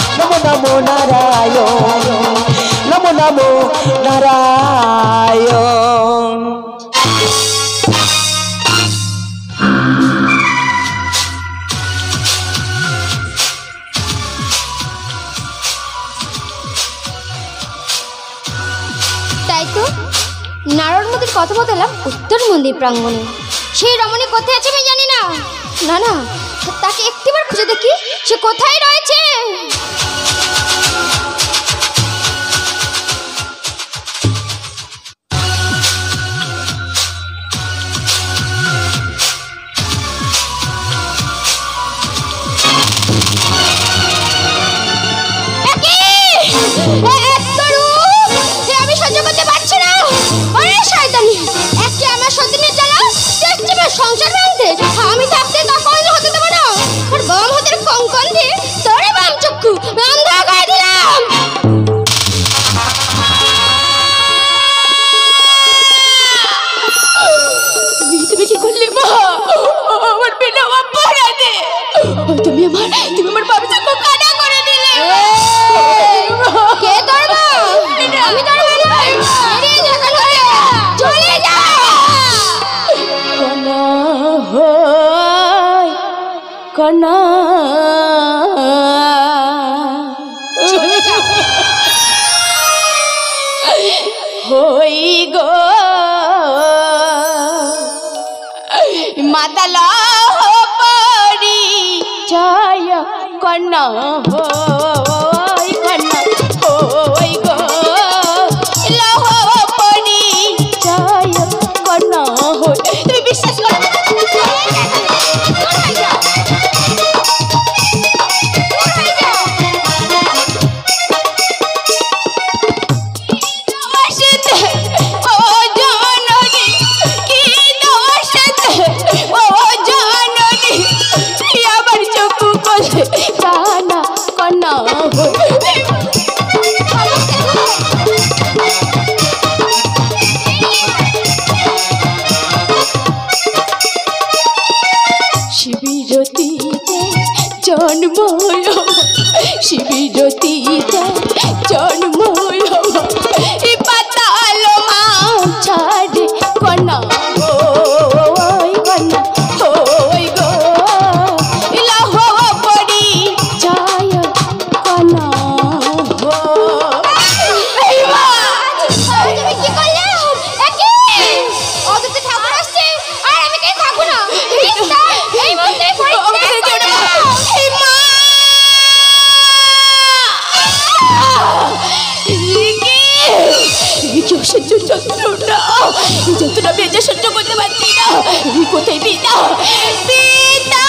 নমো নমো নারায়ণ নমো নমো নারায়ণ তাই তো নারদ মন্দির কথা বললাম উত্তর মন্দির প্রাঙ্গণে সেই রমণী কোথায় আছে আমি জানি না না না তাকে একটিবার খুঁজে দেখি সে কোথায় রয়েছে আমি সহ্য করতে পারছি না আরে শয়তানি একে আমার সতীনের জ্বালা দেখছি সংসার ভাঙতে আমি থাকতে তা কোনো হতে দেবো না আর বাম হাতের কঙ্কন দিয়ে তোরে বাম চক্ষু অন্ধ করে দিলাম তুমি আমার বাবা চক্ষু কানা করে দিলে। কে তোর মা? আমি তোর মা নই। বেরিয়ে যা এখান থেকে। চলে যা। কনা হয় কনা হই গো মাতাল পরি জয় কনা হই কনা হই গো লহ পরি জয় কনা হই। তুমি বিশ্বাস করো কানা কানা শিবিরতিতে জন্ম শিবিরতিতে জন্ম পাতাল মা ছাড়ে কনা ওই কনা ওই গো লহ পরি যায় কনা তুমি কি করলে? একে অদিতি ঠাকুর আসছে আর আমি কে থাকবো না। এই মন্দিরে পরিত্যাগ করে দাও। এই মা যন্ত্রণা বেজে সহ্য করতে পারছি না। কোথায় পিতা পিতা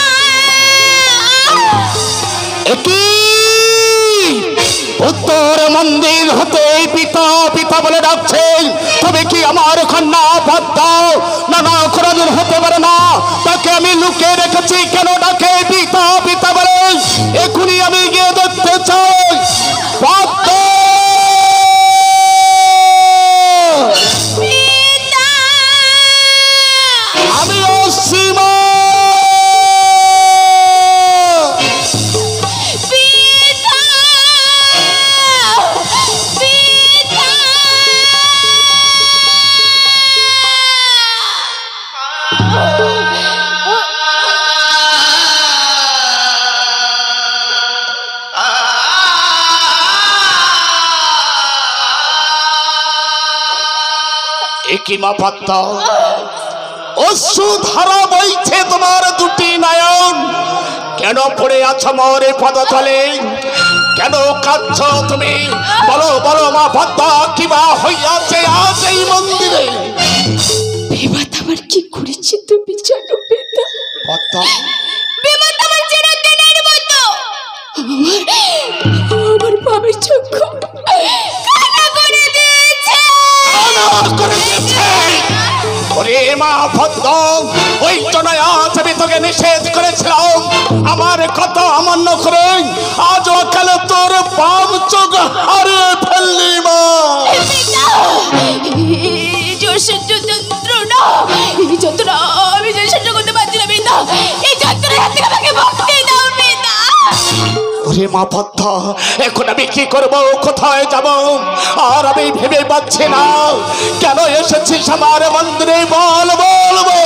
উত্তর মন্দির হতে পিতা পিতা বলে ডাকছেন, তবে কি আমার কন্যা পদ্মা? না না, কোনদিন হতে পারে না। তাকে আমি লুকিয়ে রেখেছি, কেন ডাকে পিতা পিতা বলে? এখনই আমি গিয়ে দেখতে চাই পদ্মা। আমি অসীমা একিমা পদ্মা, অশ্রুধারা বইছে তোমার দুটি নয়ন, কেন পড়ে আছো মোরে পদতলে? কেন কাঁদছ তুমি? বলো বলো মা পদ্মা, কিবা হইয়াছে আজ এই মন্দিরে? বিবাদ আমার কি করেছে তুমি জানো পিতা? পদ্মা, বিবাদ আমার চিরদিনের মতো আমার বাবার চক্ষু কানা করে দিয়েছে। ওরে মা পদ্মা, ওই জন্যই আজ আমি তোকে নিষেধ করেছিলাম আমার কথা অমান্য করে আজ কাল তোর বাম চোখ হারিয়ে ফেললি মা। যন্ত্রণা আমি যে সহ্য করতে পারছি না পিতা। এই যন্ত্রণার হাত থেকে আমাকে মুক্তি দাও পিতা। ওরে মা পদ্মা, এখন আমি কি করব, কোথায় যাব? আর আমি ভেবে পাচ্ছি না। কেন এসেছিস আমার মন্দিরে? বল বলবো।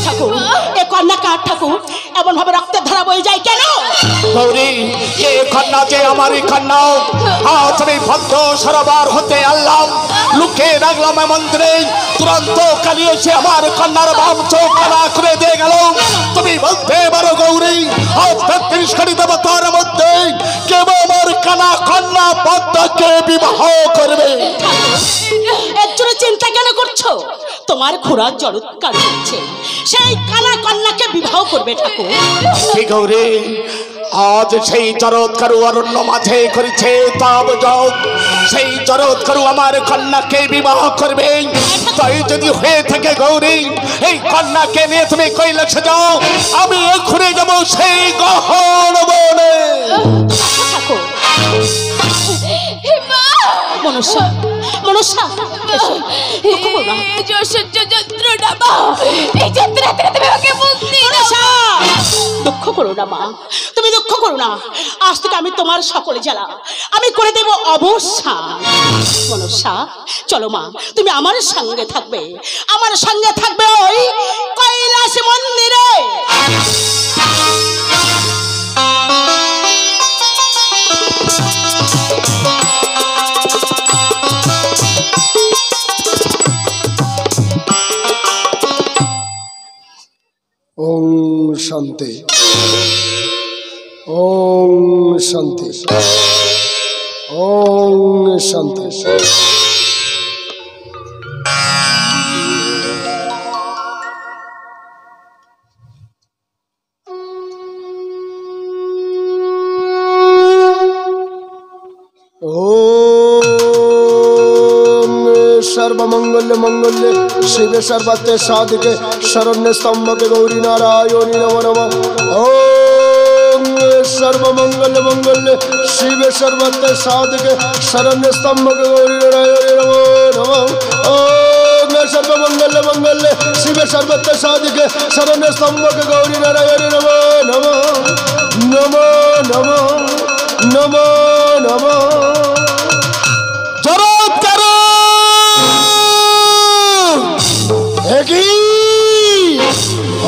ঠাকুর, এ কন্যা কার ঠাকুর? এমন ভাবে রক্তের ধারা বয়ে যায় কেন? গৌরী, এ কন্যা যে আমারই কন্যা। আজ আমি ভক্ত সরোবর হতে আনলাম, লুকিয়ে রাখলাম মন্দিরে। তুরন্ত কালি এসে আমার কন্যার বাম চোখ কানা করে দিয়ে গেল। তুমি বলতে পারো গৌরী, আজ ৩৩ কোটি দেবতার মধ্যে কেবল আমার কানা কন্যা পদ্মাকে বিবাহ করবে? এর জন্য চিন্তা কেন করছো? তোমার খুড়ার জড়ৎকার হচ্ছে, সেই কানা কন্যাকে বিবাহ করবে ঠাকুর। গৌরী, আজ সেই জরৎকারু অরণ্য মাঝে করেছে তব যোগ, সেই জরৎকারু আমার কন্যাকে বিবাহ করবে। তাই যদি হয়ে থাকে গৌরী, এই কন্যাকে নিয়ে তুমি কৈলাসে যাও, আমি এক্ষুনি যাব সেই গহন বনে। ঠাকুর, মনসা মনসা এসো, দুঃখ করো না। এই যে অসহ্য যন্ত্রণা মা, এই যন্ত্রণা থেকে তুমি আমাকে মুক্তি দাও। মনসা, দুঃখ করো না মা, তুমি দুঃখ করো না। আজ থেকে আমি তোমার সকলে জ্বালা আমি করে দেব অবসান। মনসা চলো মা, তুমি আমার সঙ্গে থাকবে, আমার সঙ্গে থাকবে ওই কৈলাস মন্দিরে। ওম শান্তি, ওম শান্তি, ওম শান্তি। सर्वमंगल मंगल्य शिव सर्वत्र साधिके शरण्य स्तंभके गौरी नारायणी नमो नमः। ओम सर्वमंगल मंगल्य शिव सर्वत्र साधिके शरण्य स्तंभके गौरी नारायणी नमो नमः। ओम सर्वमंगल मंगल्य शिव सर्वत्र साधिके शरण्य स्तंभके गौरी नारायणी नमो नमः। नमो नमः नमो नमः।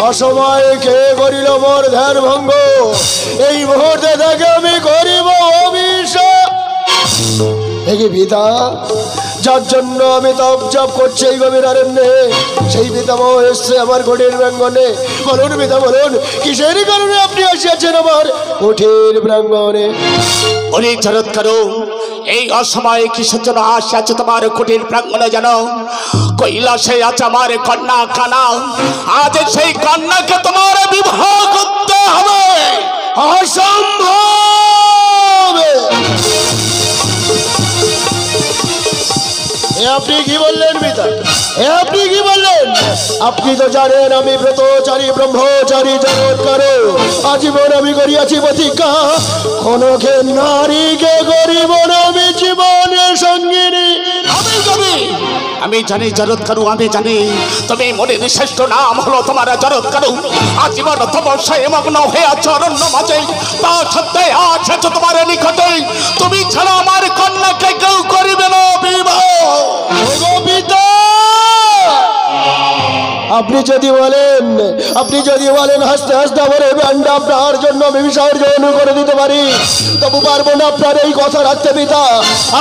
অসময় কে করিল মোর ধ্যান ভঙ্গ, এই মুহূর্তে থেকে আমি করিব অভিশাপ। দেখি পিতা, যার জন্য আমি তপ জপ করছি এই গভীর অরণ্যে, সেই পিতামহ এসছে আমার কঠিন প্রাঙ্গণে। বলুন পিতা বলুন, কিসের কারণে আপনি আসিয়াছেন আমার কঠিন প্রাঙ্গণে? বলি জরৎ করো, এই অসময়ে কিসের জন্য আসিয়াছে তোমার কঠিন প্রাঙ্গণে? জানো, কৈলাসে আছে আমার কন্যা কানা। আজ সেই কন্যাকে তোমার বিবাহ করতে হবে। অসম্ভব! আপনি কি বললেন পিতা? আপনি কি বললেন? আপনি তো জানেন আমি ব্রতচারী ব্রহ্মচারী জগৎ করো, আজীবন আমি করিয়াছি প্রতিজ্ঞা, কোনকে নারীকে করিব না আমি জীবনের সঙ্গিনী। আমি জানি জরৎ করু, আমি জানি তুমি মনের শ্রেষ্ঠ নাম হলো তোমার জরৎ করু। আজীবন তপস্যায় মগ্ন হয়ে আছো অরণ্য মাঝে, তা সত্ত্বেও আজ এসেছো তোমার নিকটে। তুমি ছাড়া আমার কন্যাকে কেউ করিবে না বিবাহ। আপনি যদি বলেন হাসতে হাসতে আমার এই ব্যান্ডা আপনার জন্য আমি বিসর্জন করে দিতে পারি, তবু পারবো না আপনার এই কথা রাখতে পিতা।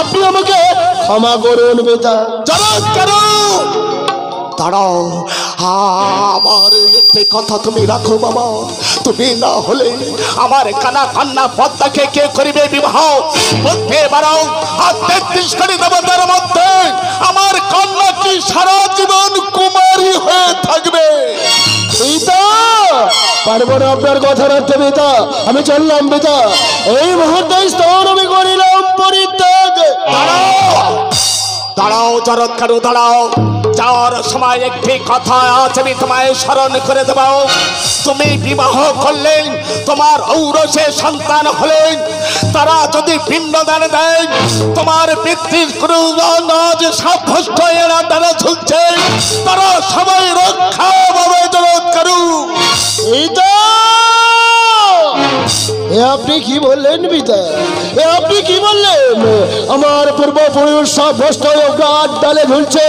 আপনি আমাকে ক্ষমা করুন পিতা। জরৎ করু, দাঁড়াও, আমার একটি কথা তুমি রাখো বাবা। তুমি না হলে আমার কানা কন্যা পদ্মাকে কে করিবে বিবাহ? বলতে পারো, আর 33 কোটি দেবতার মধ্যে আমার কন্যা কি সারা জীবন কুমারী হয়ে থাকবে? পিতা, পারবো না আপনার কথা রাখতে পিতা। আমি চললাম পিতা, এই মুহূর্তে স্তর আমি করিলাম পরিত্যাগ। দাঁড়াও জরৎ করু, দাঁড়াও। যাওয়ার সময় একটি কথা আজ আমি তোমায় স্মরণ করে দেব। তুমি বিবাহ করলেন, তোমার ঔরসে সন্তান হলেন, তারা যদি পিণ্ডদান দেয়, তোমার পিতৃ সাব্যস্ত এরা তারা ঝুলছে, তারা সবাই রক্ষা পাবে জরৎ করু। আপনি কি বললেন পিতা? আপনি কি বললেন? আমার পূর্বপুরুষ সব ভ্রষ্ট গাছ ডালে ঝুলছে,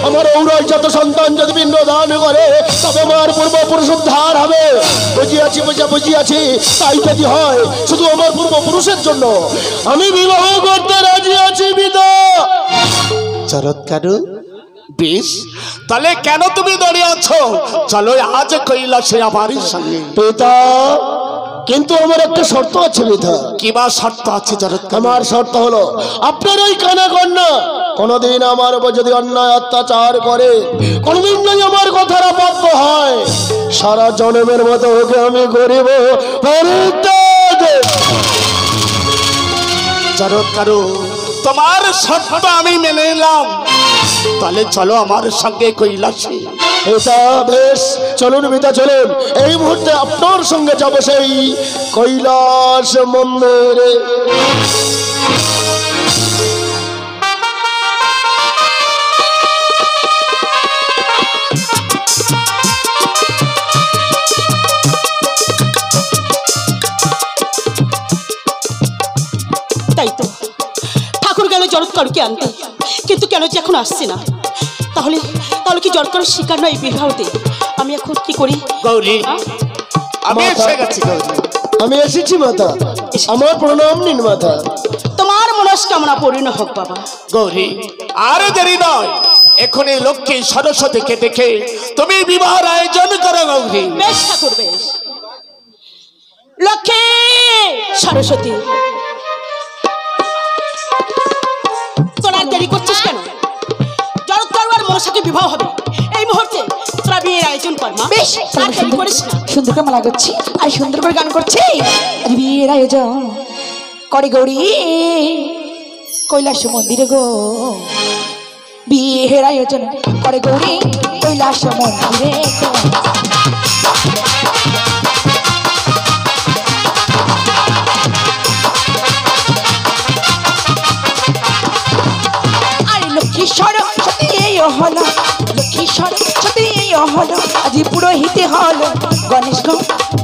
আমার ঔরস যত সন্তান যদি পিণ্ড দান করে তবে আমার পূর্বপুরুষ উদ্ধার হবে। বুঝিয়াছি, তাই যদি হয় শুধু আমার পূর্বপুরুষের জন্য আমি বিবাহ করতে রাজি আছি পিতা। জরৎ করু, বেশ, তাহলে কেন তুমি দাঁড়িয়ে আছো? চলো আজ কৈলাসে আমার সঙ্গে। পিতা, কিন্তু আমার একটা শর্ত আছে পিতা। কি বা শর্ত আছে জরৎ করু? আমার শর্ত হলো আপনার ওই কানা কন্যা কোনদিন আমার উপর যদি অন্যায় অত্যাচার করে, কোনদিন যদি আমার কথার অবাধ্য হয়, সারা জন্মের মতো ওকে আমি করিব পরিত্যাগ। জরৎ করু, তোমার শর্ত আমি মেনে নিলাম, তাহলে চলো আমার সঙ্গে কৈলাসে। এটা বেশ, চলুন পিতা চলুন। এই মুহূর্তে আপনার সঙ্গে যাবো সেই কৈলাস মন্দিরে। কারুকে আনতে, কিন্তু কেন যে এখন আসছে না? তাহলে তাহলে কি জটকার শিকার নয় বিবাহতে? আমি এখন কি করি? গৌরী, আমি মাতা। এসে গেছি গৌরী। আমি এসেছি মাতা, আমার প্রণাম নিন মাতা। তোমার মনস্কামনা পূর্ণ হোক বাবা। গৌরী, আর দেরি নয়, এখনই লক্ষ্মী সরস্বতীকে ডেকে তুমি বিবাহের আয়োজন করো গৌরী। বেশ ঠাকুর বেশ। লক্ষ্মী সরস্বতী, তোরা দেরি করছিস কেন? জড়ৎকার আর মনসাকে বিবাহ হবে এই মুহূর্তে, তোরা বিয়ের আয়োজন কর মা। বেশ, আর দেরি করিস না। সুন্দর করে মালা করছি আর সুন্দর করে গান করছি। আজ বিয়ের আয়োজন করে গৌরী কৈলাস মন্দিরে গো। বিয়ের আয়োজন করে গৌরী কৈলাস মন্দিরে গো। আরে লক্ষ্মী সরস্বতী এই হলো, লক্ষ্মী সরস্বতী এই হলো, আজ পুরোহিতে হলো গণেশ গো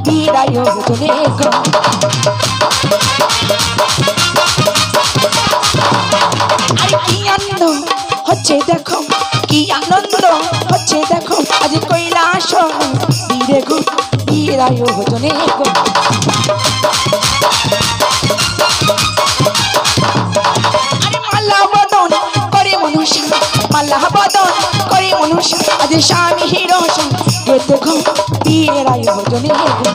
বিয়ের আয়োজনে গো। আরে কি আনন্দ হচ্ছে দেখো, কি আনন্দ হচ্ছে দেখো, আজ কৈলাস মন্দিরে গো বিয়ের আয়োজনে গো। আরে মালা বদন করে মনুষ্য, মালা বদন করে মনুষ্য, আজ স্বামী হিরোষণ গেতে গো বিয়ের আয়োজনে গো।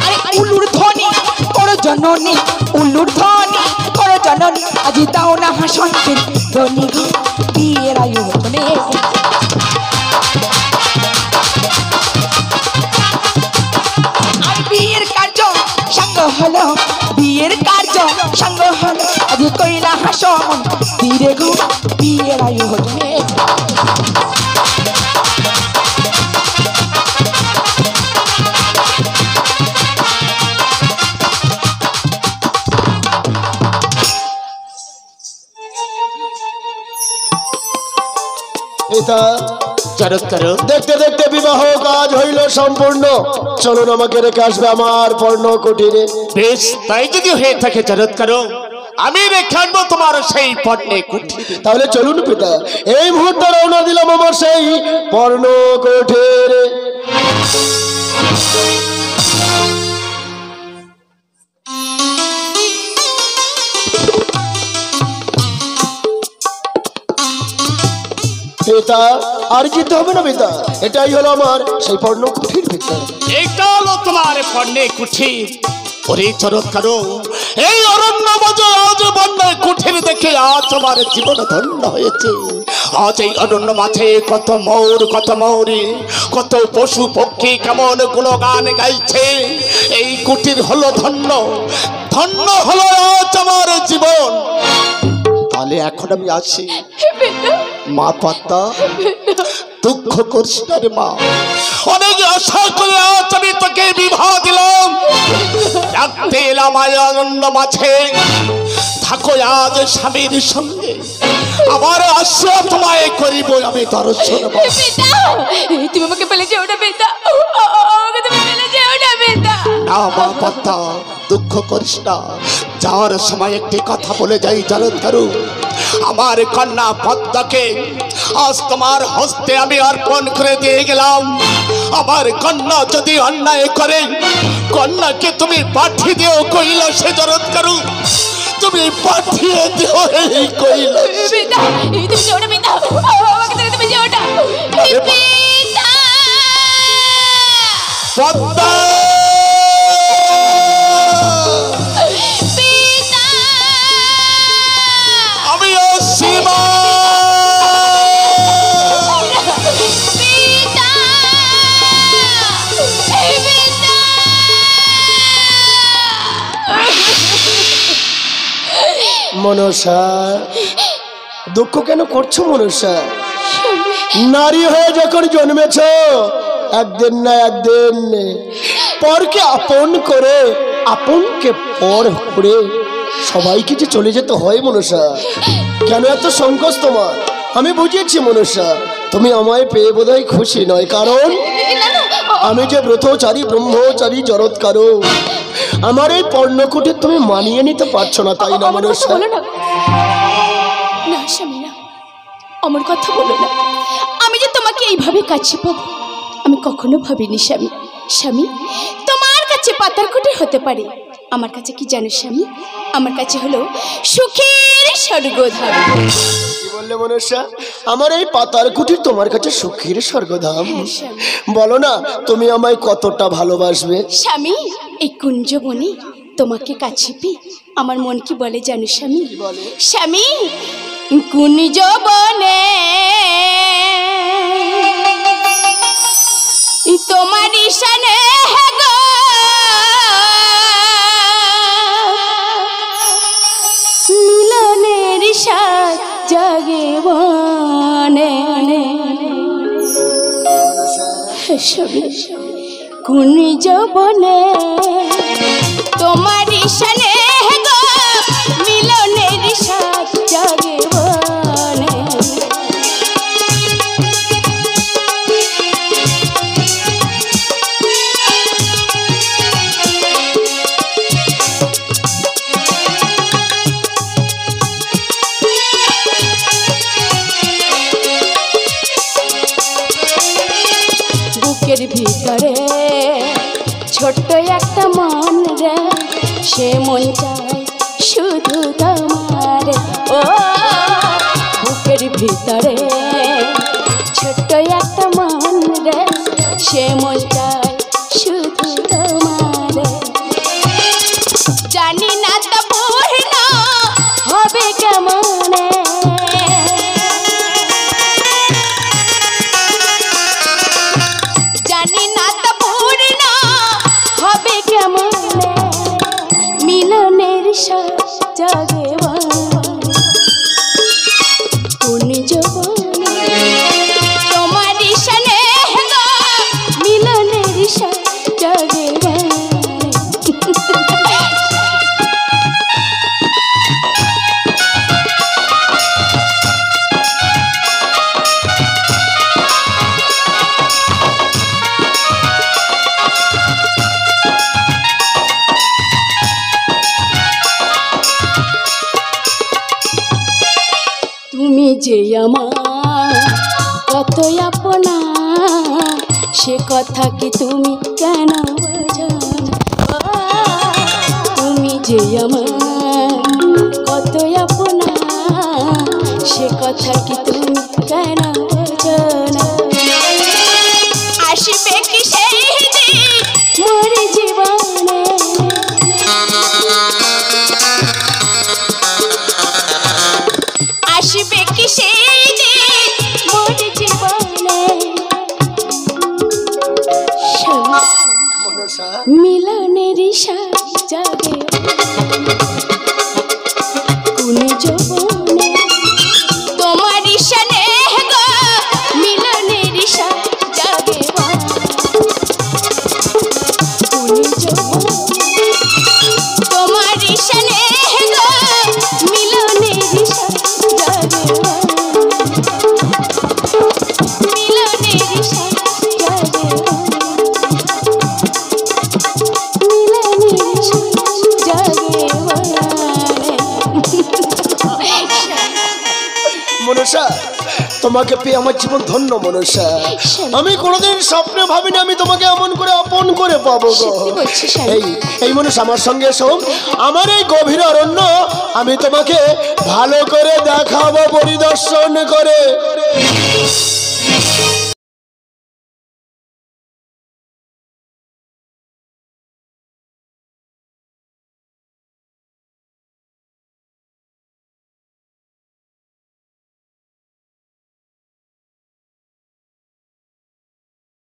আরে উলুর ধ্বনি করো জননী, উলুর ধ্বনি করো জননী, আজ দাও না হাসন্তের ধ্বনি গো বিয়ের আয়োজনে গো। আর বিয়ের কার্য সাঙ্গ হলো, বিয়ের কার্য সাঙ্গ হলো, আজ কৈলাস মন্দিরে গো বিয়ের আয়োজনে গো। পিতা, চরৎকার, দেখতে দেখতে বিবাহ কাজ হইল সম্পূর্ণ। চলুন আমাকে রেখে আসবে আমার পর্ণ কুটিরে। বেশ, তাই যদি হয়ে থাকে চরৎকার, আমি রেখে আনবো তোমার সেই পণ্যে কুঠিরে। তাহলে চলুন পিতা, এই মুহূর্তে রওনা দিলাম আমার সেই পর্ণ কুটিরে। পিতা, আর যেতে হবে না পিতা, এটাই হলো আমার সেই পর্ণ কুঠির পিতা। এইটা হলো তোমার পণ্যে কুঠির। ওরে চরৎকার, এই অরণ্য আজ বন্যায় কুঠির দেখে আজ তোমার জীবন ধন্য হয়েছে। আজ এই অরণ্য মাঝে কত ময়ূর, কত ময়ূরী, কত পশু পক্ষী কেমন গুণগান গাইছে। এই কুঠির হলো ধন্য, ধন্য হলো আজ আমার জীবন। তাহলে এখন আমি আসি মা পাতা, দুঃখ করিস না রে মা। অনেক আশা করে আজ আমি তোকে বিবাহ দিলাম, রাখতে এলাম আনন্দ মাঝে। থাকো আজ স্বামীর সঙ্গে, আমার আশ্রয় তোমায় করিব আমি দর্শন। বেটা, তুমি আমাকে ফেলে যেও না বেটা, আমাকে তুমি ফেলে যেও না বেটা। না মা পাতা, দুঃখ করিস না। যাওয়ার সময় একটি কথা বলে যাই জলধরু, আমার কন্যা পদ্মাকে আজ তোমার হস্তে আমি অর্পণ করে দিয়ে গেলাম। আমার কন্যা যদি অন্যায় করে, কন্যাকে তুমি পাঠিয়ে দিও কৈলাসে জলধরু, তুমি পাঠিয়ে দিও এই কৈলাসে। বেটা, তুমি যেও না বেটা, আমাকে ছেড়ে তুমি যেও না বেটা। পদ্মা, আমি অসীমা মনসা, দুঃখ কেন করছো মনসা? নারী হয়ে যখন জন্মেছ, একদিন না একদিন পরকে আপন করে, আপনকে পর করে সবাইকে যে চলে যেতে হয় মনসা। কেন এত সংকোচ তোমার? আমি বুঝিয়েছি মনসা, তুমি আমায় পেয়ে বোধহয় খুশি নয়, কারণ আমি যে ব্রতচারী ব্রহ্মচারী জরৎকারও, আমার এই পর্ণকুটে তুমি মানিয়ে নিতে পারছো না, তাই না মনসা? না স্বামী না, আমার কথা বলো না। আমি যে তোমাকে এইভাবে কাছে পাবো আমি কখনো ভাবিনি স্বামী। স্বামী, তোমার কাছে পাতার কুটির হতে পারে, আমার কাছে কি জানো স্বামী? আমার কাছে হলো সুখের স্বর্গধাম। কি বললে মনসা? আমার এই পাতার কুটির তোমার কাছে সুখের স্বর্গধাম? হ্যাঁ স্বামী। বলো না তুমি আমায় কতটা ভালোবাসবে? স্বামী, এই কুঞ্জবনে তোমাকে কাছে পেয়ে আমার মন কি বলে জানো স্বামী? স্বামী, কুঞ্জবনে তোমার ঈশানে গো মিলনের সাথ জাগে বনে। স্বামী, কুঞ্জবনে তোমার ঈশানে গো মিলনের সাথ জাগে বনে। বুকের ভিতরে ছোট্ট একটা মন রে, সে মন চায় শুধু তোমার। ও বুকের ভিতরে ছোট্ট একটা মন রে, সে মন চায় শুধু তোমার। জানি না তা পূর্ণ হবে কেমনে, জানি না তা পূর্ণ হবে কেমনে মিলনের সাথ জাগে কুঞ্জবনে তোমার ঈশানে গো মিলনের সাথ জাগে। তুমি যে আমার কত আপনা, সে কথা কি তুমি কেন বোঝো না? তুমি যে আমার কত আপনা, সে কথা কি তুমি কেন বোঝো না? আসবে কি সেই দিন মোর জীবনে, আসবে কি সেই দিন মোর জীবনে মিলনের সাথ জাগে কুঞ্জবনে তোমার ঈশানে গো মিলনের সাথ জাগে কুঞ্জবনে তোমার ঈশানে গো মিলনের সাথ জাগে মিলনের সাথ জাগে মিলনের সাথ জাগে। মনসা, তোমাকে পেয়ে আমার জীবন ধন্য মনসা। আমি কোনোদিন স্বপ্নে ভাবিনি আমি তোমাকে এমন করে আপন করে পাবো গো। এই মনসা আমার সঙ্গে এসো, আমার এই গভীর অরণ্য আমি তোমাকে ভালো করে দেখাবো পরিদর্শন করে।